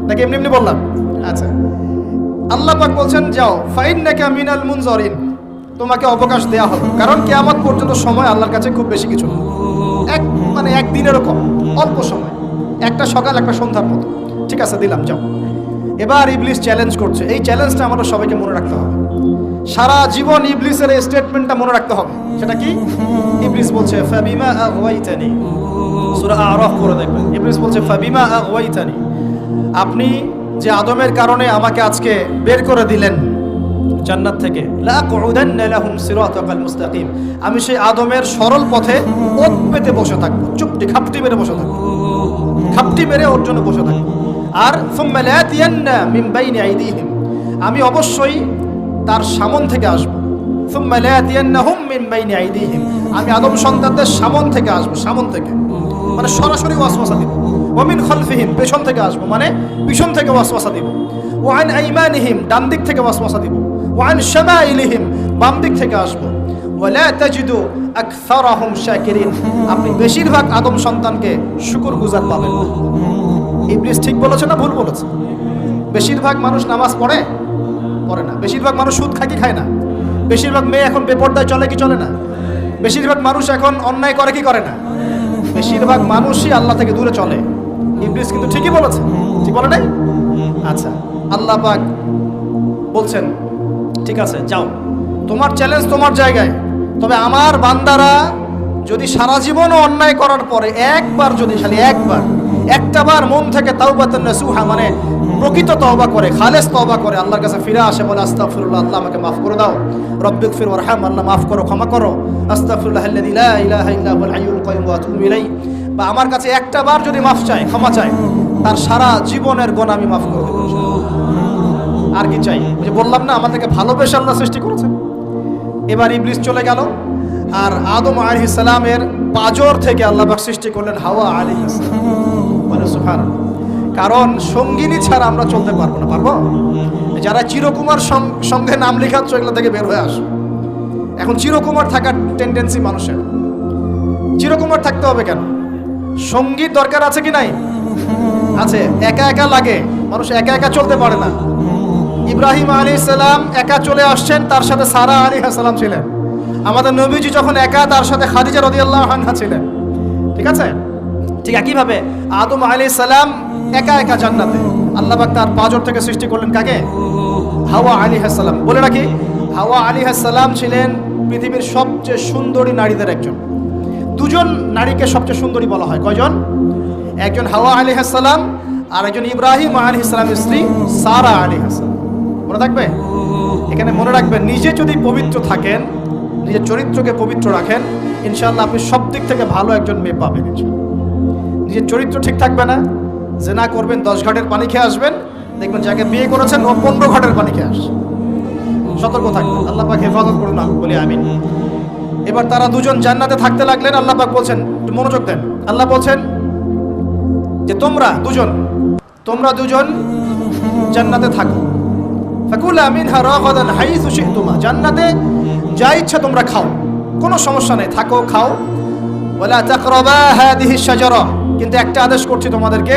নাকি এমনি এমনি বললাম? আচ্ছা, আল্লাহ পাক বলছেন যাও, ফাইন্নাকা মিনাল মুনজারিন, তোমাকে অবকাশ দেয়া হবে, কারণ কিয়ামত পর্যন্ত সময় আল্লাহর কাছে খুব বেশি কিছু না, মানে একদিনেরও কম, অল্প সময়, একটা সকাল একটা সন্ধ্যার মতো। ঠিক আছে, দিলাম, যাও। এবার ইবলিস চ্যালেঞ্জ করছে, এই চ্যালেঞ্জটা আমাদের সবাইকে মনে রাখতে হবে, সারা জীবন ইবলিসের এই স্টেটমেন্টটা মনে রাখতে হবে। সেটা কি? ইবলিস বলছে ফাবিমা আগওয়াইতানি, সূরা আরাফ করে দেখবেন। ইবলিস বলছে ফাবিমা আগওয়াইতানি, আপনি যে আদমের কারণে আমাকে আজকে বের করে দিলেন জান্নাত থেকে, লাআকুদান্না লাহুম সিরাতাকাল মুস্তাকিম, আমি সেই আদমের সরল পথে ওত পেতে বসে থাকবো, চুপটি খাপটি মেরে বসে থাকবো, খাপটি মেরে ওর জন্য বসে থাকবো। আর সুম্মা লাতিয়ান্না মিন বাইনি আইদিহিম, আমি অবশ্যই তার সামন থেকে আসবো। সুম্মা লাতিয়ান্নাহুম মিন বাইনি আইদিহিম, আমি আদম সন্তানদের সামন থেকে আসবো, সামন থেকে মানে সরাসরি ওয়াসওয়াসা দিব। ওয়া মিন খালফিহিম, পেছন থেকে আসবো মানে পিছন থেকে ওয়াসওয়াসা দিব। ওয়া আন আইমানিহিম, ডান দিক থেকে ওয়াসওয়াসা দিব। ওয়া আন শামাইলিহিম, বাম দিক থেকে আসবো। ওয়া লা তাজিদু আকসারাহুম শাকিরিন, আপনি বেশিরভাগ আদম সন্তানকে শুকরগুজার পাবেন না। ইবলিস ঠিক বলেছে না ভুল বলেছে? বেশিরভাগ মানুষ নামাজ পড়ে না, বেশিরভাগ মানুষ সুদ খায় কি খায় না, বেশিরভাগ মেয়ে এখন বেপরদায় চলে কি চলে না, বেশিরভাগ মানুষ এখন অন্যায় করে কি করে না, বেশিরভাগ মানুষই আল্লাহ থেকে দূরে চলে। ইবলিস কিন্তু ঠিকই বলেছে, ঠিক বলে নাই? আচ্ছা, আল্লাহ পাক বলছেন ঠিক আছে যাও, তোমার চ্যালেঞ্জ তোমার জায়গায়, তবে আমার বান্দারা যদি সারা জীবনও অন্যায় করার পরে একবার, যদি খালি একটাবার মন থেকে তাওবাতান নাসুহা মানে প্রকৃত তওবা করে, খালেস তওবা করে, আল্লাহর কাছে ফিরে আসে, বলে আস্তাগফিরুল্লাহ, আল্লাহ আমাকে মাফ করে দাও, রব্বিগফির ওয়ারহাম, আল্লাহ মাফ করো, ক্ষমা করো, আস্তাগফিরুল্লাহাল্লাযী লা ইলাহা ইল্লা হুয়াল হাইয়ুল কাইয়ুম ওয়া আতুবু ইলাইহি, বা আমার কাছে একটাবার যদি মাফ চায়, ক্ষমা চায়, তার সারা জীবনের গুনাহ আমি মাফ করে দেব। আর কি চাই? ওই যে বললাম না, আমাদেরকে ভালোবেসে আল্লাহ সৃষ্টি করেছেন। এবার ইবলিস চলে গেল, আর আদম আলাইহিস সালামের পাঁজর থেকে আল্লাহ পাক সৃষ্টি করলেন হাওয়া আলাইহিস সালাম। বলে সুবহানাল্লাহ। কারণ সঙ্গিনী ছাড়া আমরা চলতে পারবো না, পারবো? যারা চিরকুমার সঙ্গে নাম লেখাচ্ছ, এগুলো থেকে বের হয়ে আসো। এখন চিরকুমার থাকার টেন্ডেন্সি মানুষের, চিরকুমার থাকতে হবে কেন? সঙ্গীর দরকার আছে কি নাই? আছে। একা একা লাগে, মানুষ একা একা চলতে পারে না। ইব্রাহিম আলাইহিস সালাম একা চলে আসছেন, তার সাথে সারা আলাইহিস সালাম ছিলেন। আমাদের নবীজি যখন একা, তার সাথে খাদিজা রাদিয়াল্লাহু আনহা ছিলেন। ঠিক আছে? ঠিক একইভাবে আদম আলাইহিস সালাম একা একা জান্নাতে, আল্লাহ পাক তার পাঁজর থেকে সৃষ্টি করলেন কাকে? হাওয়া আলাইহিস সালাম। বলে রাখি, হাওয়া আলাইহিস সালাম ছিলেন পৃথিবীর সবচেয়ে সুন্দরী নারীদের একজন। দুজন নারীকে সবচেয়ে সুন্দরী বলা হয়, কয়জন? একজন হাওয়া আলাইহিস সালাম, আর একজন ইব্রাহিম আলাইহিস সালামের স্ত্রী সারা আলাইহিস সালাম। মনে থাকবে? এখানে মনে রাখবেন, নিজে যদি পবিত্র থাকেন, নিজের চরিত্রকে পবিত্র রাখেন, ইনশাআল্লাহ আপনি সব দিক থেকে ভালো একজন মেয়ে পাবেন। নিজের চরিত্র ঠিক থাকবে না, জেনা করবেন, 10 ঘাটের পানি খেয়ে আসবেন, দেখবেন যাকে বিয়ে করেছেন ও 15 ঘাটের পানি খেয়ে আসে। সতর্ক থাকবেন, আল্লাহ পাক হেফাজত করুন, বলি আমিন। এবার তারা দুজন জান্নাতে থাকতে লাগলেন। আল্লাহ পাক বলছেন, মনোযোগ দেন, আল্লাহ বলছেন যে তোমরা দুজন জান্নাতে থাকো, ফাকুলা মিনহা রাগাদান হাইসু শি'তুমা, জান্নাতে যা ইচ্ছা তোমরা খাও, কোনো সমস্যা নেই, থাকো, খাও। ওয়ালা তাকরাবা হাদিহি শাজারা, কিন্তু একটা আদেশ করছি তোমাদেরকে,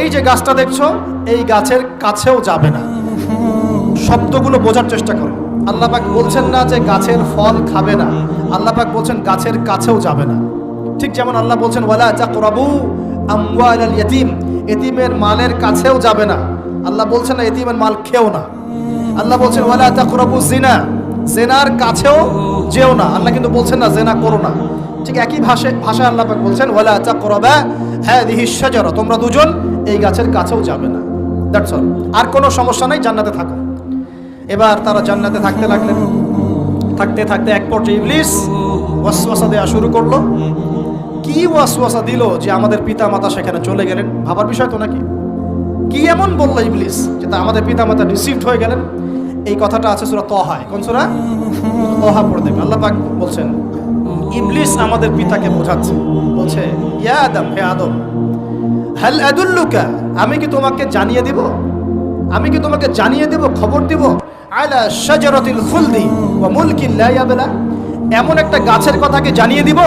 এই যে গাছটা দেখছো, এই গাছের কাছেও যাবে না। শব্দগুলো বোঝার চেষ্টা করো। আল্লাহ পাক বলছেন না যে গাছের ফল খাবে না, আল্লাহ পাক বলছেন গাছের কাছেও যাবে না। ঠিক যেমন আল্লাহ বলছেন ওয়ালা তাকরাবু আমওয়ালাল ইয়াতীম, এতিমের মালের কাছেও যাবে না। আল্লাহ বলছেন না এতিমের মাল খেও না। আল্লাহ বলছেন ওয়ালা তাকরাবু জিনা, জেনার কাছেও যেও না। আল্লাহ কিন্তু বলছেন না জেনা করো না। ঠিক একই ভাষায় আল্লাহ পাক বলছেন ওয়ালা তাকরাবা হাদিহি শাজারা, তোমরা দুজন এই গাছের কাছেও যাবে না। That's all. আর কোনো সমস্যা নাই, জান্নাতে থাকো। এবার তারা জান্নাতে থাকতে লাগলেন। থাকতে থাকতে এক পর্যায়ে ইবলিস ওয়াসওয়াসা দেওয়া শুরু করলো। কি ওয়াসওয়াসা দিল যে আমাদের পিতা মাতা সেখানে চলে গেলেন? ভাবার বিষয় তো নাকি? কি এমন বললো ইবলিস যে তা আমাদের পিতা মাতা রিসিভড হয়ে গেলেন? এই কথাটা আছে সূরা তাহায়। কোন সূরা? তাহা পড়ে দেখবেন। আল্লাহ পাক বলছেন, ইবলিস আমাদের পিতাকে বোঝাচ্ছে, বলছে ইয়া আদম, হে আদম, হাল আদুল্লুকা, আমি কি তোমাকে জানিয়ে দিব, আমি কি তোমাকে জানিয়ে দেব, খবর দিব, আলা শাজারাতিল খুলদি ওয়া মুলকিন লা ইয়াবলা, এমন একটা গাছের কথাকে জানিয়ে দিব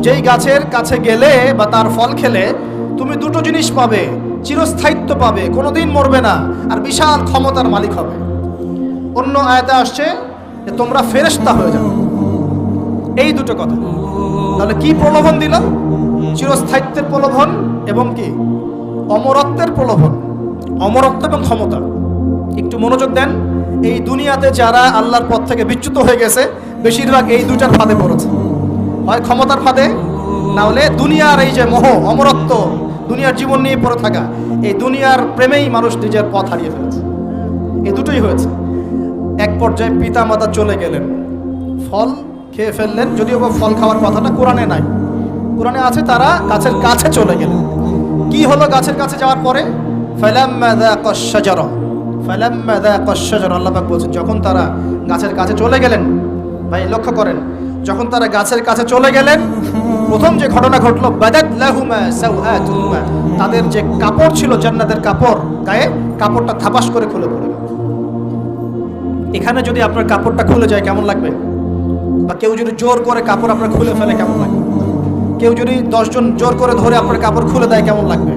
যেই গাছের কাছে গেলে বা তার ফল খেলে তুমি দুটো জিনিস পাবে, চিরস্থায়িত্ব পাবে, কোনোদিন মরবে না, আর বিশাল ক্ষমতার মালিক হবে। অন্য আয়াতে আসছে যে তোমরা ফেরেশতা হয়ে যাবে। এই দুটো কথা। তাহলে কি প্রলোভন দিল? চিরস্থায়িত্বের প্রলোভন এবং কি অমরত্বের প্রলোভন, অমরত্ব এবং ক্ষমতা। একটু মনোযোগ দেন, এই দুনিয়াতে যারা আল্লাহর পথ থেকে বিচ্যুত হয়ে গেছে বেশিরভাগ এই দুইটার ফাঁদে পড়েছে, হয় ক্ষমতার ফাঁদে, না হলে দুনিয়ার এই যে মোহ, অমরত্ব, দুনিয়ার জীবন নিয়ে পড়ে থাকা, এই দুনিয়ার প্রেমেই মানুষ নিজের পথ হারিয়ে ফেলেছে। এই দুটোই হয়েছে। এক পর্যায়ে পিতা মাতা চলে গেলেন, ফল খেয়ে ফেললেন, যদিও বা ফল খাওয়ার কথাটা কোরআনে নাই, কোরআনে আছে তারা গাছের কাছে চলে গেলেন। কি হলো গাছের কাছে যাওয়ার পরে? ফালাম্মা যাকাশ শাজারা, ফালাম্মা যাকাশ শাজারা, আল্লাহ পাক বলছেন যখন তারা গাছের কাছে চলে গেলেন। ভাই লক্ষ্য করেন, যখন তারা গাছের কাছে চলে গেলেন প্রথম যে ঘটনা ঘটলো, বাদাত লাহুমা সাওআতুহুমা, তাদের যে কাপড় ছিল জান্নাতের কাপড়, গায়ে কাপড়টা থাপাস করে খুলে পড়ে গেল। এখানে যদি আপনার কাপড়টা খুলে যায় কেমন লাগবে? বা কেউ যদি জোর করে কাপড় আপনার খুলে ফেলে কেমন লাগবে? কেউ যদি 10 জন জোর করে ধরে আপনার কাপড় খুলে দেয় কেমন লাগবে?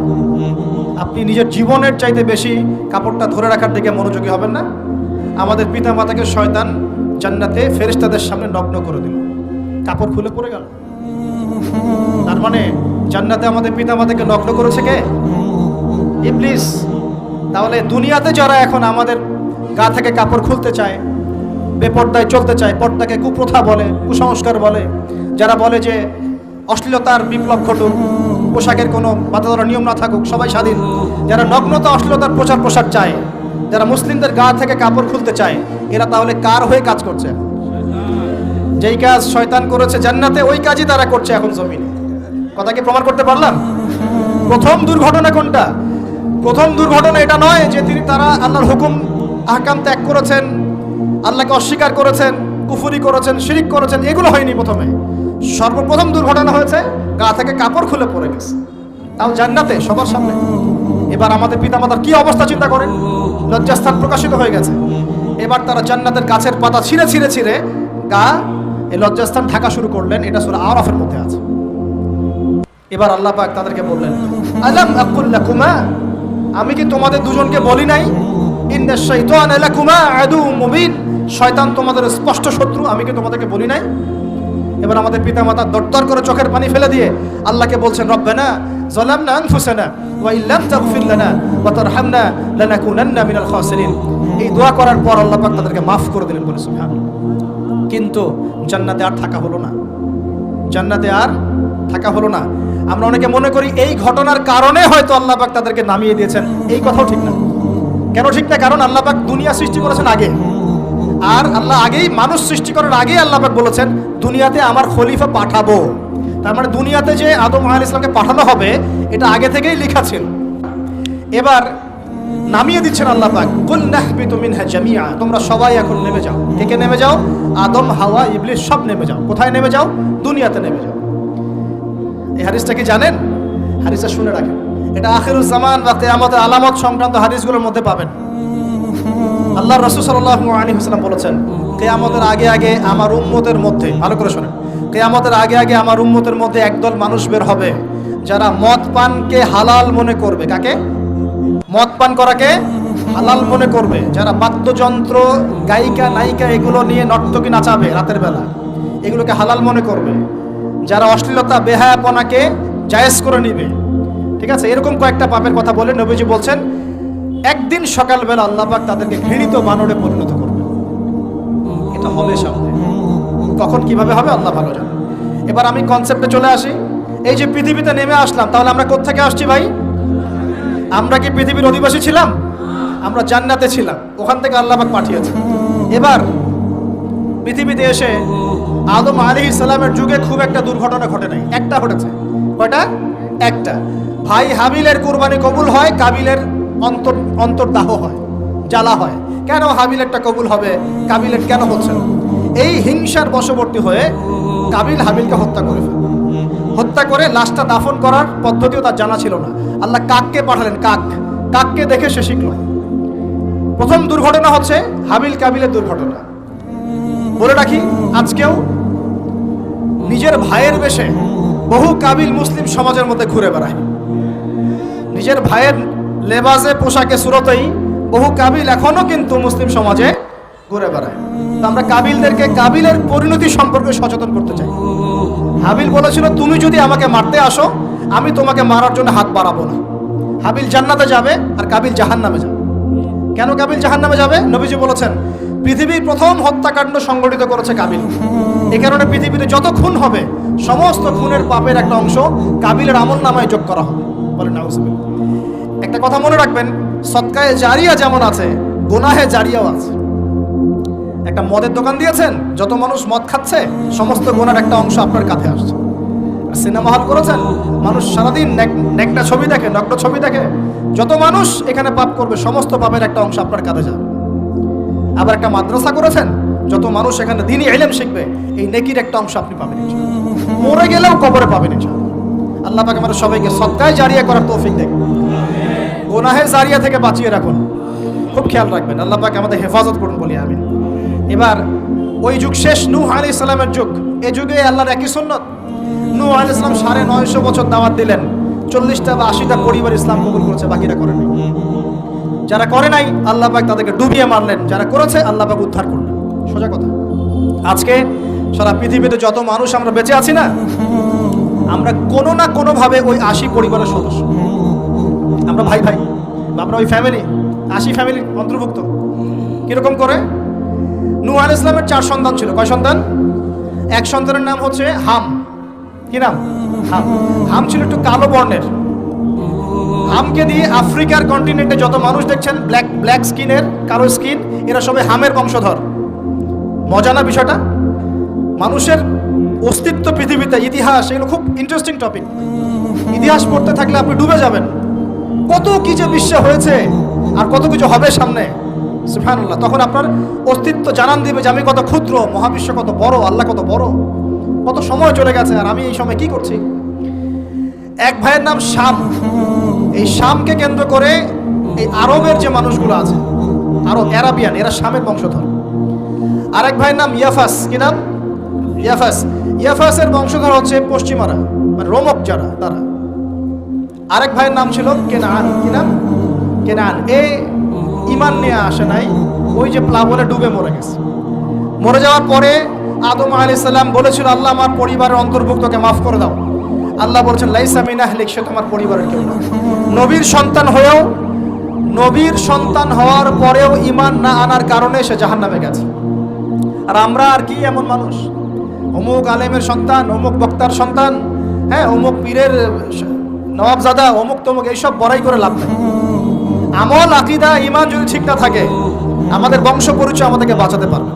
আপনি নিজের জীবনের চাইতে বেশি কাপড়টা ধরে রাখার দিকে মনোযোগী হবেন না? আমাদের পিতা মাতাকে শয়তান জান্নাতে ফেরেশতাদের সামনে নগ্ন করে দিল, কাপড় খুলে পড়ে গেল। তার মানে জান্নাতে আমাদের পিতা মাতাকে নগ্ন করেছে কে? ইবলিস। তাহলে দুনিয়াতে যারা এখন আমাদের গা থেকে কাপড় খুলতে চায়, বেপর্দায় চলতে চায়, পর্দাকে কুপ্রথা বলে, কুসংস্কার বলে, যারা বলে যে অশ্লীলতার বিপ্লব ঘটুক, পোশাকের কোনো বাধ্যতামূলক নিয়ম না থাকুক, সবাই স্বাধীন, যারা নগ্নতা অশ্লীলতার প্রচার প্রসার চায়, যারা মুসলিমদের গা থেকে কাপড় খুলতে চায়, এরা তাহলে কার হয়ে কাজ করছে? যেই কাজ শয়তান করেছে জান্নাতে, ওই কাজই তারা করছে এখন জমিনে। কথা কি প্রমাণ করতে পারলাম? প্রথম দুর্ঘটনা কোনটা? প্রথম দুর্ঘটনা এটা নয় যে তারা আল্লাহর হুকুম আহকাম ত্যাগ করেছেন, আল্লাহকে অস্বীকার করেছেন, কুফরি করেছেন, শিরিক করেছেন, এগুলো হয়নি। প্রথমে সর্বপ্রথম দুর্ঘটনা হয়েছে গা থেকে কাপড় খুলে পড়ে গেছে, তাও জান্নাতে সবার সামনে। এবার আমাদের পিতামাতার কি অবস্থা চিন্তা করেন, লজ্জাস্থান প্রকাশিত হয়ে গেছে। এবার তারা জান্নাতের গাছের পাতা ছিঁড়ে ছিঁড়ে ছিঁড়ে গা এই লজ্জাস্থান ঢাকা শুরু করলেন। এটা সূরা আরাফের মধ্যে আছে। এবার আল্লাহ পাক তাদেরকে বললেন, আলাম আকুল লাকুমা, আমি কি তোমাদের দুজনকে বলি নাই, ইন্নাশ শাইতানা লাকুমা আদুউম মুবিন, শয়তান তোমাদের স্পষ্ট শত্রু, আমি কি তোমাদেরকে বলি নাই? এবার আমাদের পিতামাতা দরদর করে চোখের পানি ফেলে দিয়ে আল্লাহকে বলছেন, রব্বানা যালামনা আনফুসানা ওয়া ইল্লাম তাগফির লানা ওয়া তারহামনা লানাকুনান্না মিনাল খাসিরিন। এই দোয়া করার পর আল্লাহ পাক তাদেরকে মাফ করে দিলেন, বলে সুবহানাল্লাহ। কিন্তু জান্নাতে আর থাকা হলো না, জান্নাতে আর থাকা হলো না। আমরা অনেকে মনে করি এই ঘটনার কারণে হয়তো আল্লাহ পাক তাদেরকে নামিয়ে দিয়েছেন, এই কথাও ঠিক না। কেন ঠিক না? কারণ আল্লাহ পাক দুনিয়া সৃষ্টি করেছেন আগে, আর আল্লাহ আগেই মানুষ সৃষ্টি করার আগেই আল্লাহ পাক বলেছেন দুনিয়াতে আমার খলিফা পাঠাবো। তার মানে দুনিয়াতে যে আদম আলাইহিস সালামকে পাঠানো হবে এটা আগে থেকেই লেখা ছিল। এবার নামিয়ে দিচ্ছেন আল্লাহ পাক, কুল নাহবিতু মিনহা জামিআ, তোমরা সবাই এখন নেমে যাও। কে কে নেমে যাও? আদম, হাওয়া, ইবলিস সব নেমে যাও। কোথায় নেমে যাও? দুনিয়াতে নেমে যাও। এই হাদিসটা কি জানেন? হাদিসটা শুনে রাখেন, এটা আখিরুজ জামান বা কিয়ামতের আলামত সংক্রান্ত হাদিসগুলোর মধ্যে পাবেন। আল্লাহর রাসূল সাল্লাল্লাহু আলাইহি ওয়াসাল্লাম বলেছেন, কিয়ামতের আগে আগে আমার উম্মতের মধ্যে, ভালো করে শুনেন, কিয়ামতের আগে আগে আমার উম্মতের মধ্যে একদল মানুষ বের হবে যারা মদ পানকে হালাল মনে করবে। কাকে? মদ পান করাকে হালাল মনে করবে। যারা বাদ্যযন্ত্র, গায়িকা, নায়িকা এগুলো নিয়ে নর্তকী নাচাবে রাতের বেলা, এগুলোকে হালাল মনে করবে। যারা অশ্লীলতা, বেহায়াপনাকে জায়েজ করে নিবে। ঠিক আছে, এরকম কয়েকটা পাপের কথা বলে নবীজি বলছেন একদিন সকালবেলা আল্লাহ পাক তাদেরকে ঘৃণিত বানরে পরিণত করবে। এটা হবে সামনে, কখন কিভাবে হবে আল্লাহ ভালো জানে। এবার আমি কনসেপ্টে চলে আসি। এই যে পৃথিবীতে নেমে আসলাম, তাহলে আমরা কোত্থেকে আসছি ভাই? আমরা কি পৃথিবীর অধিবাসী ছিলাম? আমরা জান্নাতে ছিলাম, ওখান থেকে আল্লাহ পাক পাঠিয়েছে। এবার পৃথিবীতে এসে আদম আলাইহিস সালামের যুগে খুব একটা দুর্ঘটনা ঘটে নাই, একটা ঘটেছে। কয়টা? একটা। ভাই হাবিলের কুরবানি কবুল হয়, কাবিলের অন্তর্দাহ হয়। জ্বালা হয়, কেন হাবিলেরটা কবুল হবে, কাবিলের কেন হচ্ছে না? এই হিংসার বশবর্তী হয়ে কাবিল হাবিলকে হত্যা করে ফেলে। হত্যা করে লাশটা দাফন করার পদ্ধতিও তার জানা ছিল না। আল্লাহ কাককে পাঠালেন, কাককে দেখে সে শিখল। প্রথম দুর্ঘটনা হচ্ছে হাবিল কাবিলের দুর্ঘটনা। বলে রাখি, আজকেও নিজের ভাইয়ের বেশে বহু কাবিল মুসলিম সমাজের মধ্যে ঘুরে বেড়ায়। নিজের ভাইয়ের লেবাসে, পোশাকে, সুরতেই বহু কাবিল এখনো কিন্তু মুসলিম সমাজে ঘুরে বেড়ায়। তো আমরা কাবিলদেরকে কাবিলের পরিণতি সম্পর্কে সচেতন করতে চাই। হাবিল বলেছিল, তুমি যদি আমাকে মারতে আসো, আমি তোমাকে মারার জন্য হাত বাড়াবো না। হাবিল জান্নাতে যাবে আর কাবিল জাহান্নামে যাবে। কেন কাবিল জাহান্নামে যাবে? নবীজি বলেছেন, পৃথিবীর প্রথম হত্যাকাণ্ড সংগঠিত করেছে কাবিল। এ কারণে পৃথিবীতে যত খুন হবে, সমস্ত খুনের পাপের একটা অংশ কাবিলের আমল নামায় যোগ করা হবে। বলেন নাউজুবিল্লাহ। একটা কথা মনে রাখবেন, সদকায়ে জারিয়া যেমন আছে, গুনাহে জারিয়াও আছে। একটা মদের দোকান দিয়েছেন, যত মানুষ মদ খাচ্ছে, সমস্ত গুনার একটা অংশ আপনার কাছে আসছে। সিনেমা হল করেছেন, মানুষ সারাদিন নেকটা ছবি দেখে, নগ্ন ছবি দেখে, যত মানুষ এখানে পাপ করবে, সমস্ত পাপের একটা অংশ আপনার কাঁধে যাবে। আবার একটা মাদ্রাসা করেছেন, যত মানুষ এখানে দ্বীনি ইলম শিখবে, এই নেকির একটা অংশ আপনি পাবেন। মরে গেলেও কবরে পাবেন ইনশাআল্লাহ। আল্লাহ পাক আমাদের সবাইকে সদকায়ে জারিয়া করার তৌফিক দেন, গুনাহে জারিয়া থেকে বাঁচিয়ে রাখুন। খুব খেয়াল রাখবেন, আল্লাহ পাক আমাদের হেফাজত করুন বলি আমিন। এবার ওই যুগ শেষ, নূহ আলাইহিস সালামের যুগ। এই যুগে আল্লাহর একই সুন্নত। নূহ আলাইহিস সালাম 950 বছর দাওয়াত দিলেন, 40টা বা 80টা পরিবার ইসলাম কবুল করেছে, বাকিরা করে নাই। যারা করে নাই আল্লাহ পাক তাদেরকে ডুবিয়ে মারলেন, যারা করেছে আল্লাহ পাক উদ্ধার করলেন। সোজা কথা। আজকে সারা পৃথিবীতে যত মানুষ আমরা বেঁচে আছি না, আমরা কোনো না কোনোভাবে ওই 80 পরিবারের সদস্য। আমরা ভাই ভাই, আমরা ওই ফ্যামিলি, 80 ফ্যামিলির অন্তর্ভুক্ত। কিরকম করে? নূহ আলাইহিস সালামের 4 সন্তান ছিল। কয় সন্তান? এক সন্তানের নাম হচ্ছে হাম। কি নাম? হাম। হাম ছিল একটু কালো বর্ণের। হামকে দিয়ে আফ্রিকার কন্টিনেন্টে যত মানুষ দেখছেন, ব্ল্যাক স্কিনের, কালো স্কিন, এরা সবাই হামের বংশধর। মজা না বিষয়টা? মানুষের অস্তিত্ব পৃথিবীতে, ইতিহাস, এগুলো খুব ইন্টারেস্টিং টপিক। ইতিহাস পড়তে থাকলে আপনি ডুবে যাবেন। কত কি যে বিশ্ব হয়েছে আর কত কিছু হবে সামনে, সুবহানাল্লাহ। তখন আপনার অস্তিত্ব জানান দিবে যে আমি কত ক্ষুদ্র, মহাবিশ্ব কত বড়, আল্লাহ কত বড়, কত সময় চলে গেছে আর আমি এই সময় কি করছি। এক ভাইয়ের নাম শাম। এই শামকে কেন্দ্র করে এই আরবের যে মানুষগুলো আছে, আরব, অ্যারাবিয়ান, এরা শামের বংশধর। আরেক ভাইয়ের নাম ইয়াফাস। কি নাম? ইয়াফাস। ইয়াফাসের বংশধর হচ্ছে পশ্চিমারা, মানে রোমক যারা, তারা। আরেক ভাইয়ের নাম ছিল কেনান। কি নাম? কেনান। এই ইমান নিয়ে আসে নাই, ওই যে প্লাবনে ডুবে মরে গেছে। মরে যাওয়ার পরে আদম আলাইহিস সালাম বলেছিল, আল্লাহ আমার পরিবারের অন্তর্ভুক্তকে মাফ করে দাও। আল্লাহ বলছেন, লাইসা মিন আহলিক, সে তোমার পরিবারের কেউ না। নবীর সন্তান হয়েও, নবীর সন্তান হওয়ার পরেও ইমান না আনার কারণে সে জাহান্নামে গেছে। আর আমরা আর কি এমন মানুষ, অমুক আলেমের সন্তান, অমুক বক্তার সন্তান, হ্যাঁ, অমুক পীরের নবাবজাদা, অমুক তমুক, এইসব বড়াই করে লাভ নেই। আমল, আকীদা, ঈমান যদি ঠিক না থাকে, আমাদের বংশ পরিচয় আমাদেরকে বাঁচাতে পারবে,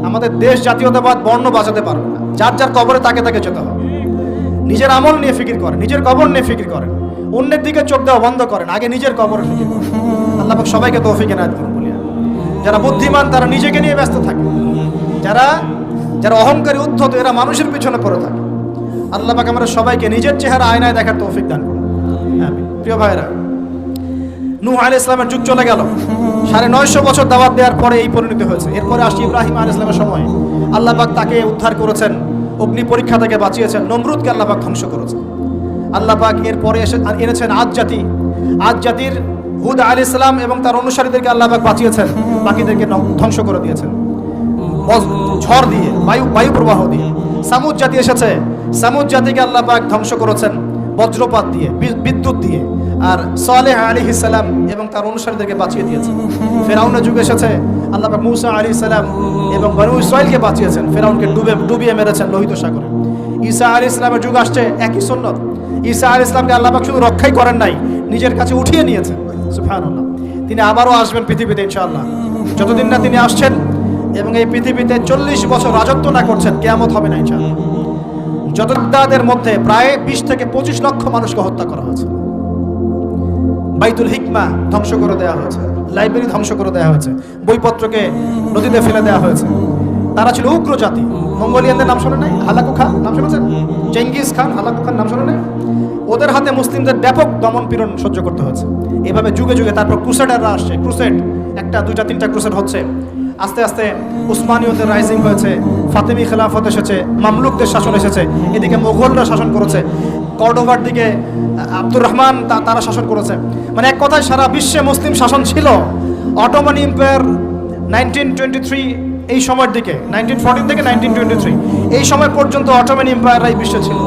আমাদের দেশ, জাতীয়তাবাদ, বর্ণ বাঁচাতে পারবে না। যার যার কবরে তাকে তাকে যেতে হবে। নিজের আমল নিয়ে ফিকির করেন, নিজের কবর নিয়ে ফিকির করেন, অন্যের দিকে চোখ দেওয়া বন্ধ করেন, আগে নিজের কবরে ফিকির করেন। আল্লাহ পাক সবাইকে তৌফিক এনায়েত করুন বলি। যারা বুদ্ধিমান তারা নিজেকে নিয়ে ব্যস্ত থাকে, যারা অহংকারী, উদ্ধত, এরা মানুষের পিছনে পড়ে থাকে। আল্লাহ পাক আমরা সবাইকে নিজের চেহারা আয়নায় দেখার তৌফিক দান করুন। প্রিয় ভাইরা, নূহ আলাইহিস সালামের যুগ চলে গেল, 950 বছর দাওয়াত দেওয়ার পরে এই পরিণতি হয়েছে। এরপরে আসছে ইব্রাহিম আলাইহিস সালামের সময়। আল্লাহ পাক তাকে উদ্ধার করেছেন, অগ্নি পরীক্ষা থেকে বাঁচিয়েছেন। নমরুদকে আল্লাহ পাক ধ্বংস করেছেন। আল্লাহ পাক এরপরে এনেছেন আদ জাতি। আদ জাতির হুদ আলাইহিস সালাম এবং তার অনুসারীদেরকে আল্লাহ পাক বাঁচিয়েছেন, বাকিদেরকে ধ্বংস করে দিয়েছেন ঝড় দিয়ে, বায়ু প্রবাহ দিয়ে। সামুদ জাতি এসেছে, সামুদ জাতিকে আল্লাহ পাক ধ্বংস করেছেন বজ্রপাত দিয়ে, বিদ্যুৎ দিয়ে। আর সালেহ আলাইহিস সালাম এবং তার অনুসারীদেরকে বাঁচিয়ে দিয়েছেন। ফেরাউনের যুগ এসেছে, আল্লাহ পাক মূসা আলাইহিস সালাম এবং বনু ইসরাঈলকে বাঁচিয়েছেন, ফেরাউনকে ডুবিয়ে মেরেছেন লোহিত সাগরে। ঈসা আলাইহিস সালামের যুগ আসছে, একই সুন্নত। ঈসা আলাইহিস সালামকে আল্লাহ পাক শুধু রক্ষাই করেন নাই, নিজের কাছে উঠিয়ে নিয়েছেন। সুবহানাল্লাহ। তিনি আবারও আসবেন পৃথিবীতে ইনশাআল্লাহ। যতদিন না তিনি আসছেন এবং এই পৃথিবীতে 40 বছর রাজত্ব না করছেন, কিয়ামত হবে না ইনশাআল্লাহ। যতদাদের মধ্যে প্রায় 20 থেকে 25 লক্ষ মানুষকে হত্যা করা হয়েছে। বাইতুল হিকমা ধ্বংস করে দেওয়া হয়েছে, লাইব্রেরি ধ্বংস করে দেওয়া হয়েছে, বইপত্রকে নদীতে ফেলে দেওয়া হয়েছে। তারা ছিল উগ্র জাতি। মঙ্গোলিয়ানদের নাম শোনে নাই? হালাকু খান নাম শুনেছেন? চেঙ্গিস খান, হালাকু খান নাম শোনে নাই? ওদের হাতে মুসলিমদের ব্যাপক দমন পীড়ন সহ্য করতে হয়েছে। এভাবে যুগে যুগে তারপর ক্রুসেডাররা আসছে। ক্রুসেড একটা, দুইটা, তিনটা ক্রুসেড হচ্ছে। আস্তে আস্তে উসমানীয়দের রাইজিং হয়েছে, ফাতেমি খেলাফত এসেছে, মামলুকদের শাসন এসেছে, এদিকে মোগলরা শাসন করেছে, কর্ডোভার দিকে আব্দুর রহমান তারা শাসন করেছে। মানে এক কথায় সারা বিশ্বে মুসলিম শাসন ছিল। অটোমান এম্পায়ার 1923 এই সময়ের দিকে, 1914 থেকে 1923 এই সময় পর্যন্ত অটোমান এম্পায়াররাই বিশ্বে ছিল।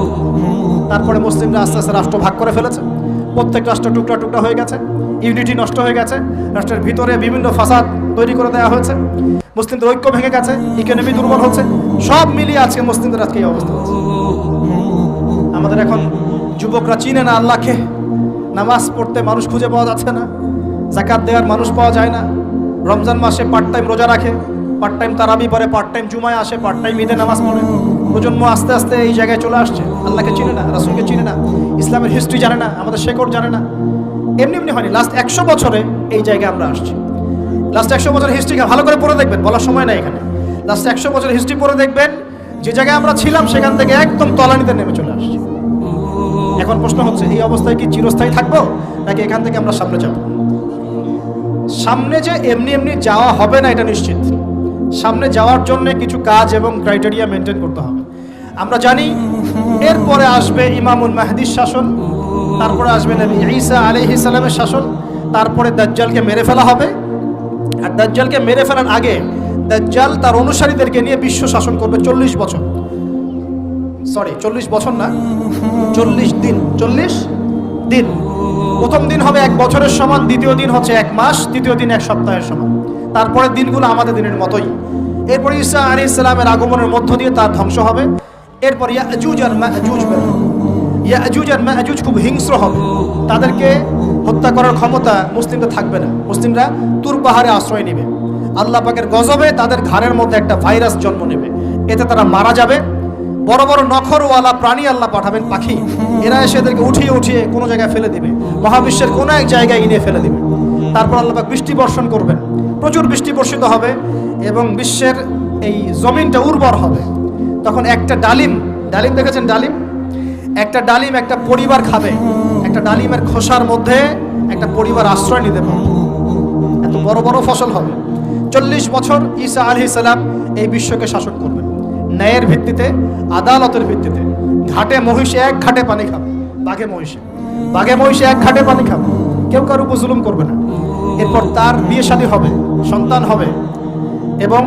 তারপরে মুসলিমরা আস্তে আস্তে রাষ্ট্র ভাগ করে ফেলেছে। প্রত্যেক রাষ্ট্র টুকরা টুকরা হয়ে গেছে, ইউনিটি নষ্ট হয়ে গেছে, রাষ্ট্রের ভিতরে বিভিন্ন ফাসাদ তৈরি করে দেওয়া হয়েছে, মুসলিমদের ঐক্য ভেঙে গেছে, ইকোনমি দুর্বল হচ্ছে। সব মিলিয়ে আজকে মুসলিমদের আজকে এই অবস্থা হচ্ছে। আমাদের এখন যুবকরা চিনে না আল্লাহকে, নামাজ পড়তে মানুষ খুঁজে পাওয়া যাচ্ছে না, যাকাত দেওয়ার মানুষ পাওয়া যায় না, রমজান মাসে পার্ট টাইম রোজা রাখে, পার্ট টাইম তারাবি পড়ে, পার্ট টাইম জুমায় আসে, পার্ট টাইম ঈদে নামাজ পড়ে। প্রজন্ম আস্তে আস্তে এই জায়গায় চলে আসছে, আল্লাহকে চিনে না, রাসূলকে চিনে না, ইসলামের হিস্ট্রি জানে না, আমাদের শেকড় জানে না। এমনি এমনি হয়নি, লাস্ট 100 বছরে এই জায়গায় আমরা আসছি। লাস্ট 100 বছরের হিস্ট্রি ভালো করে পড়ে দেখবেন, বলার সময় নাই এখানে। লাস্ট 100 বছরের হিস্ট্রি পড়ে দেখবেন, যে জায়গায় আমরা ছিলাম সেখান থেকে একদম তলানিতে নেমে চলে আসছি। এখন প্রশ্ন হচ্ছে, এই অবস্থায় কি চিরস্থায়ী থাকবো, নাকি এখান থেকে আমরা সামনে যাব? সামনে যে এমনি এমনি যাওয়া হবে না এটা নিশ্চিত। সামনে যাওয়ার জন্য কিছু কাজ এবং ক্রাইটেরিয়া মেনটেন করতে হবে। আমরা জানি এরপরে আসবে ইমামুল মাহদির শাসন, তারপরে আসবে নবী ঈসা আলাইহিস সালামের শাসন, তারপরে দাজ্জালকে মেরে ফেলা হবে। আর দাজ্জালকে মেরে ফেলার আগে দাজ্জাল তার অনুসারীদেরকে নিয়ে বিশ্ব শাসন করবে 40 বছর। সরি, 40 বছর না, 40 দিন। 40 দিন। প্রথম দিন হবে 1 বছরের সমান, দ্বিতীয় দিন হচ্ছে 1 মাস, তৃতীয় দিন 1 সপ্তাহের সমান। তারপরের দিনগুলো আমাদের দিনের মতোই। এরপর ঈসা আলাইহিস সালামের আগমনের মধ্য দিয়ে তার ধ্বংস হবে। এরপর ইয়াজুজ আর মাজুজ বের হবে। ইয়াজুজ আর মাজুজ খুব হিংস্র হবে, তাদেরকে হত্যা করার ক্ষমতা মুসলিমদের থাকবে না। মুসলিমরা তুর পাহাড়ে আশ্রয় নেবে, আল্লাহ পাকের গজবে তাদের ঘাড়ের মধ্যে একটা ভাইরাস জন্ম নেবে, এতে তারা মারা যাবে। বড় বড় নখরওয়ালা প্রাণী আল্লাহ পাঠাবেন, পাখি, এরা এসে এদেরকে উঠিয়ে উঠিয়ে কোনো জায়গায় ফেলে দিবে, মহাবিশ্বের কোনো এক জায়গায় এনে ফেলে দিবে। তারপর আল্লাহ পাক বৃষ্টি বর্ষণ করবেন, প্রচুর বৃষ্টি বর্ষিত হবে এবং বিশ্বের এই জমিনটা উর্বর হবে। তখন একটা ডালিম দেখেছেন ডালিম? একটা ডালিম একটা পরিবার খাবে, একটা ডালিমের খোসার মধ্যে একটা পরিবার আশ্রয় নিতে পারবে, এত বড় বড় ফসল হবে। 40 বছর ঈসা আলাইহিস সালাম এই বিশ্বকে শাসন করবেন ন্যায়ের ভিত্তিতে, আদালতের ভিত্তিতে। ঘাটে মহিষে এক ঘাটে পানি খাবে, বাঘে মহিষে এক ঘাটে পানি খাবে, কেউ কারোর উপর জুলুম করবে না। এরপর তার বিয়ে শাদী হবে, সন্তান হবে এবং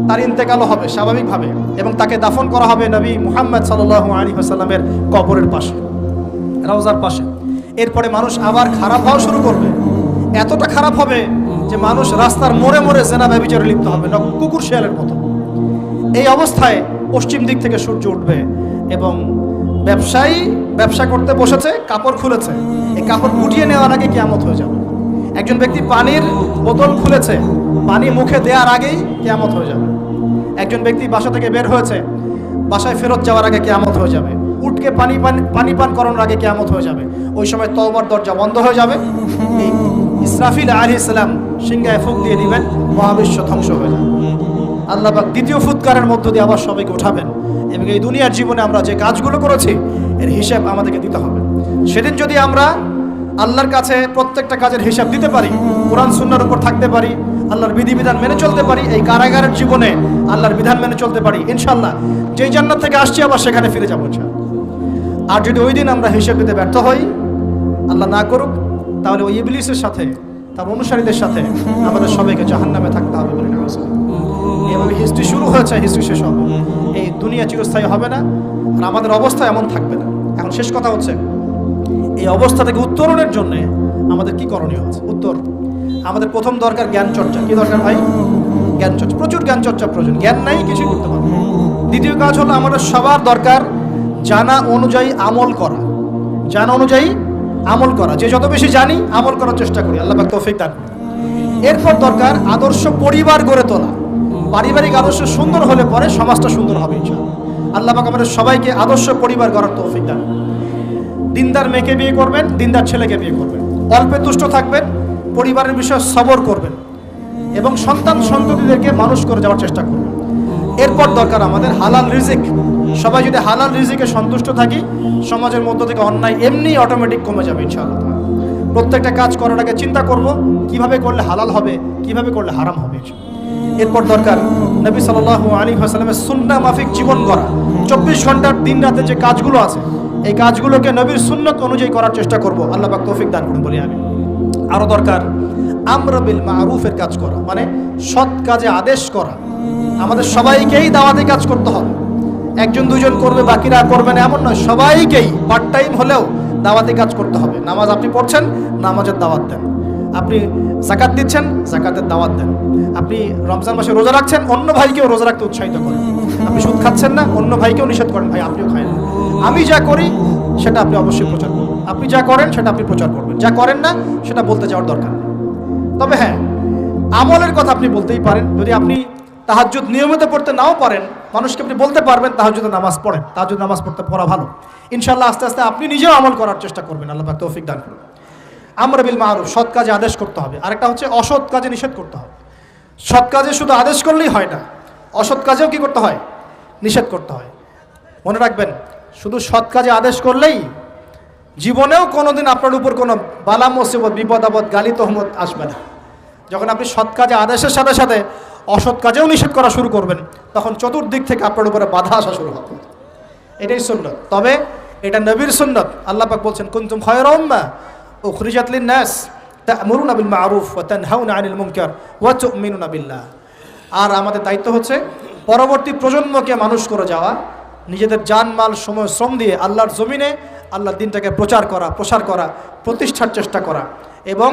তার ইন্তেকালও হবে স্বাভাবিকভাবে, এবং তাকে দাফন করা হবে নবী মুহাম্মদ সাল্লাল্লাহু আলাইহি ওয়াসাল্লামের কবরের পাশে, রওজার পাশে। এরপরে মানুষ আবার খারাপ হওয়া শুরু করবে, এতটা খারাপ হবে যে মানুষ রাস্তার মোড়ে মোড়ে জেনা ব্যভিচারে লিপ্ত হবে, কুকুর শিয়ালের মতো। এই অবস্থায় পশ্চিম দিক থেকে সূর্য উঠবে এবং ব্যবসায়ী ব্যবসা করতে বসেছে, কাপড় খুলেছে, এই কাপড় গুটিয়ে নেওয়ার আগে কিয়ামত হয়ে যাবে। একজন ব্যক্তি পানির বোতল খুলেছে, পানি মুখে দেওয়ার আগেই কিয়ামত হয়ে যাবে। একজন ব্যক্তি বাসা থেকে বের হয়েছে, বাসায় ফেরত যাওয়ার আগে কিয়ামত হয়ে যাবে। উটকে পানি পান করানোর আগে কিয়ামত হয়ে যাবে। ওই সময় তওবার দরজা বন্ধ হয়ে যাবে। এই ইসরাফিল আলাইহিস সালাম সিংহায় ফুঁক দিয়ে দিবেন, মহাবিশ্ব ধ্বংস হয়ে যাবে। আল্লাহ পাক দ্বিতীয় ফুৎকারের মধ্য দিয়ে আবার সবাইকে উঠাবেন এবং এই দুনিয়ার জীবনে আমরা যে কাজগুলো করেছি এর হিসাব আমাদেরকে দিতে হবে। সেদিন যদি আমরা আল্লাহর কাছে প্রত্যেকটা কাজের হিসাব দিতে পারি, কোরআন সুন্নাহর উপর থাকতে পারি, আল্লাহর বিধিবিধান মেনে চলতে পারি, এই কারাগারের জীবনে আল্লাহর বিধান মেনে চলতে পারি, ইনশাআল্লাহ যেই জান্নাত থেকে আসছি আবার সেখানে ফিরে যাবো ইনশাআল্লাহ। আর যদি ওই দিন আমরা হিসাব দিতে ব্যর্থ হই, আল্লাহ না করুক, তাহলে ওই ইবলিসের সাথে, তার অনুসারীদের সাথে আমাদের সবাইকে জাহান্নামে থাকতে হবে বলে নেওয়া হয়েছে। এভাবে হিস্ট্রি শুরু হয়েছে, হিস্ট্রি শেষ হবে। এই দুনিয়া চিরস্থায়ী হবে না, আর আমাদের অবস্থা এমন থাকবে না। এখন শেষ কথা হচ্ছে, এই অবস্থা থেকে উত্তরণের জন্য আমাদের কি করণীয় আছে? উত্তর, আমাদের প্রথম দরকার জ্ঞান চর্চা। কি দরকার ভাই? জ্ঞান চর্চা, প্রচুর জ্ঞান চর্চা প্রয়োজন। জ্ঞান নাই কিছুই করতে পারবো। দ্বিতীয় কাজ হলো আমাদের সবার দরকার জানা অনুযায়ী আমল করা। জানা অনুযায়ী আমল করা, যে যত বেশি জানি আমল করার চেষ্টা করি, আল্লাহ পাক তৌফিক দান করুন। এরপর দরকার আদর্শ পরিবার গড়ে তোলা। পারিবারিক আদর্শ সুন্দর হলে পরে সমাজটা সুন্দর হবে ইনশাআল্লাহ। আল্লাহ পাক আমাদের সবাইকে আদর্শ পরিবার গড়ার তৌফিক দান। দিনদার মেয়েকে বিয়ে করবেন, দিনদার ছেলেকে বিয়ে করবেন, অল্পে তুষ্ট থাকবেন, পরিবারের বিষয়ে সবর করবেন এবং সন্তান সন্ততিদেরকে মানুষ করে যাওয়ার চেষ্টা করবেন। এরপর দরকার আমাদের হালাল রিজিক। সবাই যদি হালাল রিজিকে সন্তুষ্ট থাকি, সমাজের মধ্য থেকে অন্যায় এমনি অটোমেটিক কমে যাবে ইনশাআল্লাহ। প্রত্যেকটা কাজ করার আগে চিন্তা করব কিভাবে করলে হালাল হবে, কিভাবে করলে হারাম হবে। এরপর দরকার নবী সাল্লাল্লাহু আলাইহি ওয়াসাল্লামের সুন্নাহ মাফিক জীবন করা। 24 ঘন্টার দিন রাতে যে কাজগুলো আছে, এই কাজগুলোকে নবীর সুন্নত অনুযায়ী করার চেষ্টা করব। আল্লাহ পাক তৌফিক দান করুন বলি আমি। আরও দরকার আমর বিল মারুফের কাজ করা, মানে সৎ কাজে আদেশ করা। আমাদের সবাইকেই দাওয়াতি কাজ করতে হবে। একজন দুজন করবে, বাকিরা করবে না এমন নয়, সবাইকেই পার্ট টাইম হলেও দাওয়াতি কাজ করতে হবে। নামাজ আপনি পড়ছেন, নামাজের দাওয়াত দেন। আপনি যাকাত দিচ্ছেন, যাকাতের দাওয়াত দেন। আপনি রমজান মাসে রোজা রাখছেন, অন্য ভাইকেও রোজা রাখতে উৎসাহিত করেন। আপনি সুদ খাচ্ছেন না, অন্য ভাইকেও নিষেধ করেন, ভাই আপনিও খায় না। আমি যা করি সেটা আপনি অবশ্যই প্রচার করবেন, আপনি যা করেন সেটা আপনি প্রচার করবেন, যা করেন না সেটা বলতে যাওয়ার দরকার নেই। তবে হ্যাঁ, আমলের কথা আপনি বলতেই পারেন। যদি আপনি তাহাজ্জুদ নিয়মিত পড়তে নাও পারেন, মানুষকে আপনি বলতে পারবেন তাহাজ্জুদে নামাজ পড়েন, তাহাজ্জুদ নামাজ পড়া ভালো। ইনশাআল্লাহ আস্তে আস্তে আপনি নিজেও আমল করার চেষ্টা করবেন। আল্লাহ পাক তৌফিক দান করুন। আমর বিল মারুফ, সৎ কাজে আদেশ করতে হবে। আরেকটা হচ্ছে অসৎ কাজে নিষেধ করতে হবে। সৎ কাজে শুধু আদেশ করলেই হয় না, অসৎ কাজেও কি করতে হয়? নিষেধ করতে হয়। মনে রাখবেন, শুধু সৎ কাজে আদেশ করলেই জীবনেও কোনোদিন আপনার উপর কোনো বালা মুসিবত, বিপদ আপদ, গালি তহমত আসবে না। যখন আপনি সৎ কাজে আদেশের সাথে সাথে অসৎ কাজেও নিষেধ করা শুরু করবেন, তখন চতুর্দিক থেকে আপনার উপরে বাধা আসা শুরু হবে। এটাই সুন্নত। তবে এটা নবীর সুন্নত। আল্লাহ পাক বলছেন, কুনতুম খায়রা উম্মাহ উখরিজাত লিন-নাস তা'মুরুনা বিল মা'রুফ ওয়া তানহাউনা আনিল মুনকার ওয়া তু'মিনুনা বিল্লাহ। আর আমাদের দায়িত্ব হচ্ছে পরবর্তী প্রজন্মকে মানুষ করে যাওয়া, নিজেদের জান মাল সময় শ্রম দিয়ে আল্লাহর জমিনে আল্লাহর দিনটাকে প্রচার করা, প্রসার করা, প্রতিষ্ঠার চেষ্টা করা এবং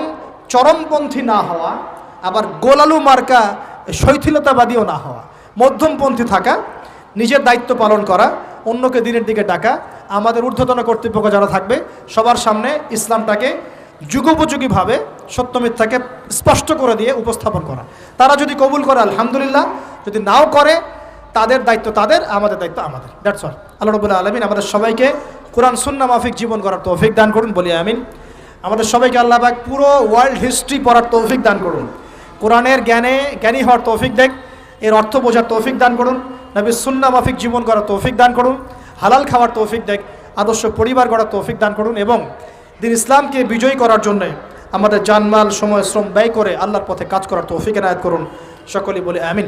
চরমপন্থী না হওয়া, আবার গোলালু মার্কা শৈথিলতাবাদীও না হওয়া, মধ্যমপন্থী থাকা, নিজের দায়িত্ব পালন করা, অন্যকে দিনের দিকে ডাকা। আমাদের ঊর্ধ্বতন কর্তৃপক্ষ যারা থাকবে সবার সামনে ইসলামটাকে যুগোপযোগীভাবে সত্য মিথ্যাকে স্পষ্ট করে দিয়ে উপস্থাপন করা। তারা যদি কবুল করে আলহামদুলিল্লাহ, যদি নাও করে তাদের দায়িত্ব তাদের, আমাদের দায়িত্ব আমাদের। That's all. আল্লাহ রাব্বুল আলামিন আমাদের সবাইকে কোরআন সুন্নাহ মাফিক জীবন করার তৌফিক দান করুন বলি আমিন। আমাদের সবাইকে আল্লাহ পাক পুরো ওয়ার্ল্ড হিস্ট্রি পড়ার তৌফিক দান করুন। কোরআনের জ্ঞানী হওয়ার তৌফিক দেখ, এর অর্থ বোঝার তৌফিক দান করুন। নবীর সুন্নাহ মাফিক জীবন করার তৌফিক দান করুন। হালাল খাওয়ার তৌফিক দেখ, আদর্শ পরিবার গড়ার তৌফিক দান করুন এবং দিন ইসলামকে বিজয়ী করার জন্য আমাদের জানমাল সময় শ্রম ব্যয় করে আল্লাহর পথে কাজ করার তৌফিক এনায়েত করুন। সকলেই বলে আমিন।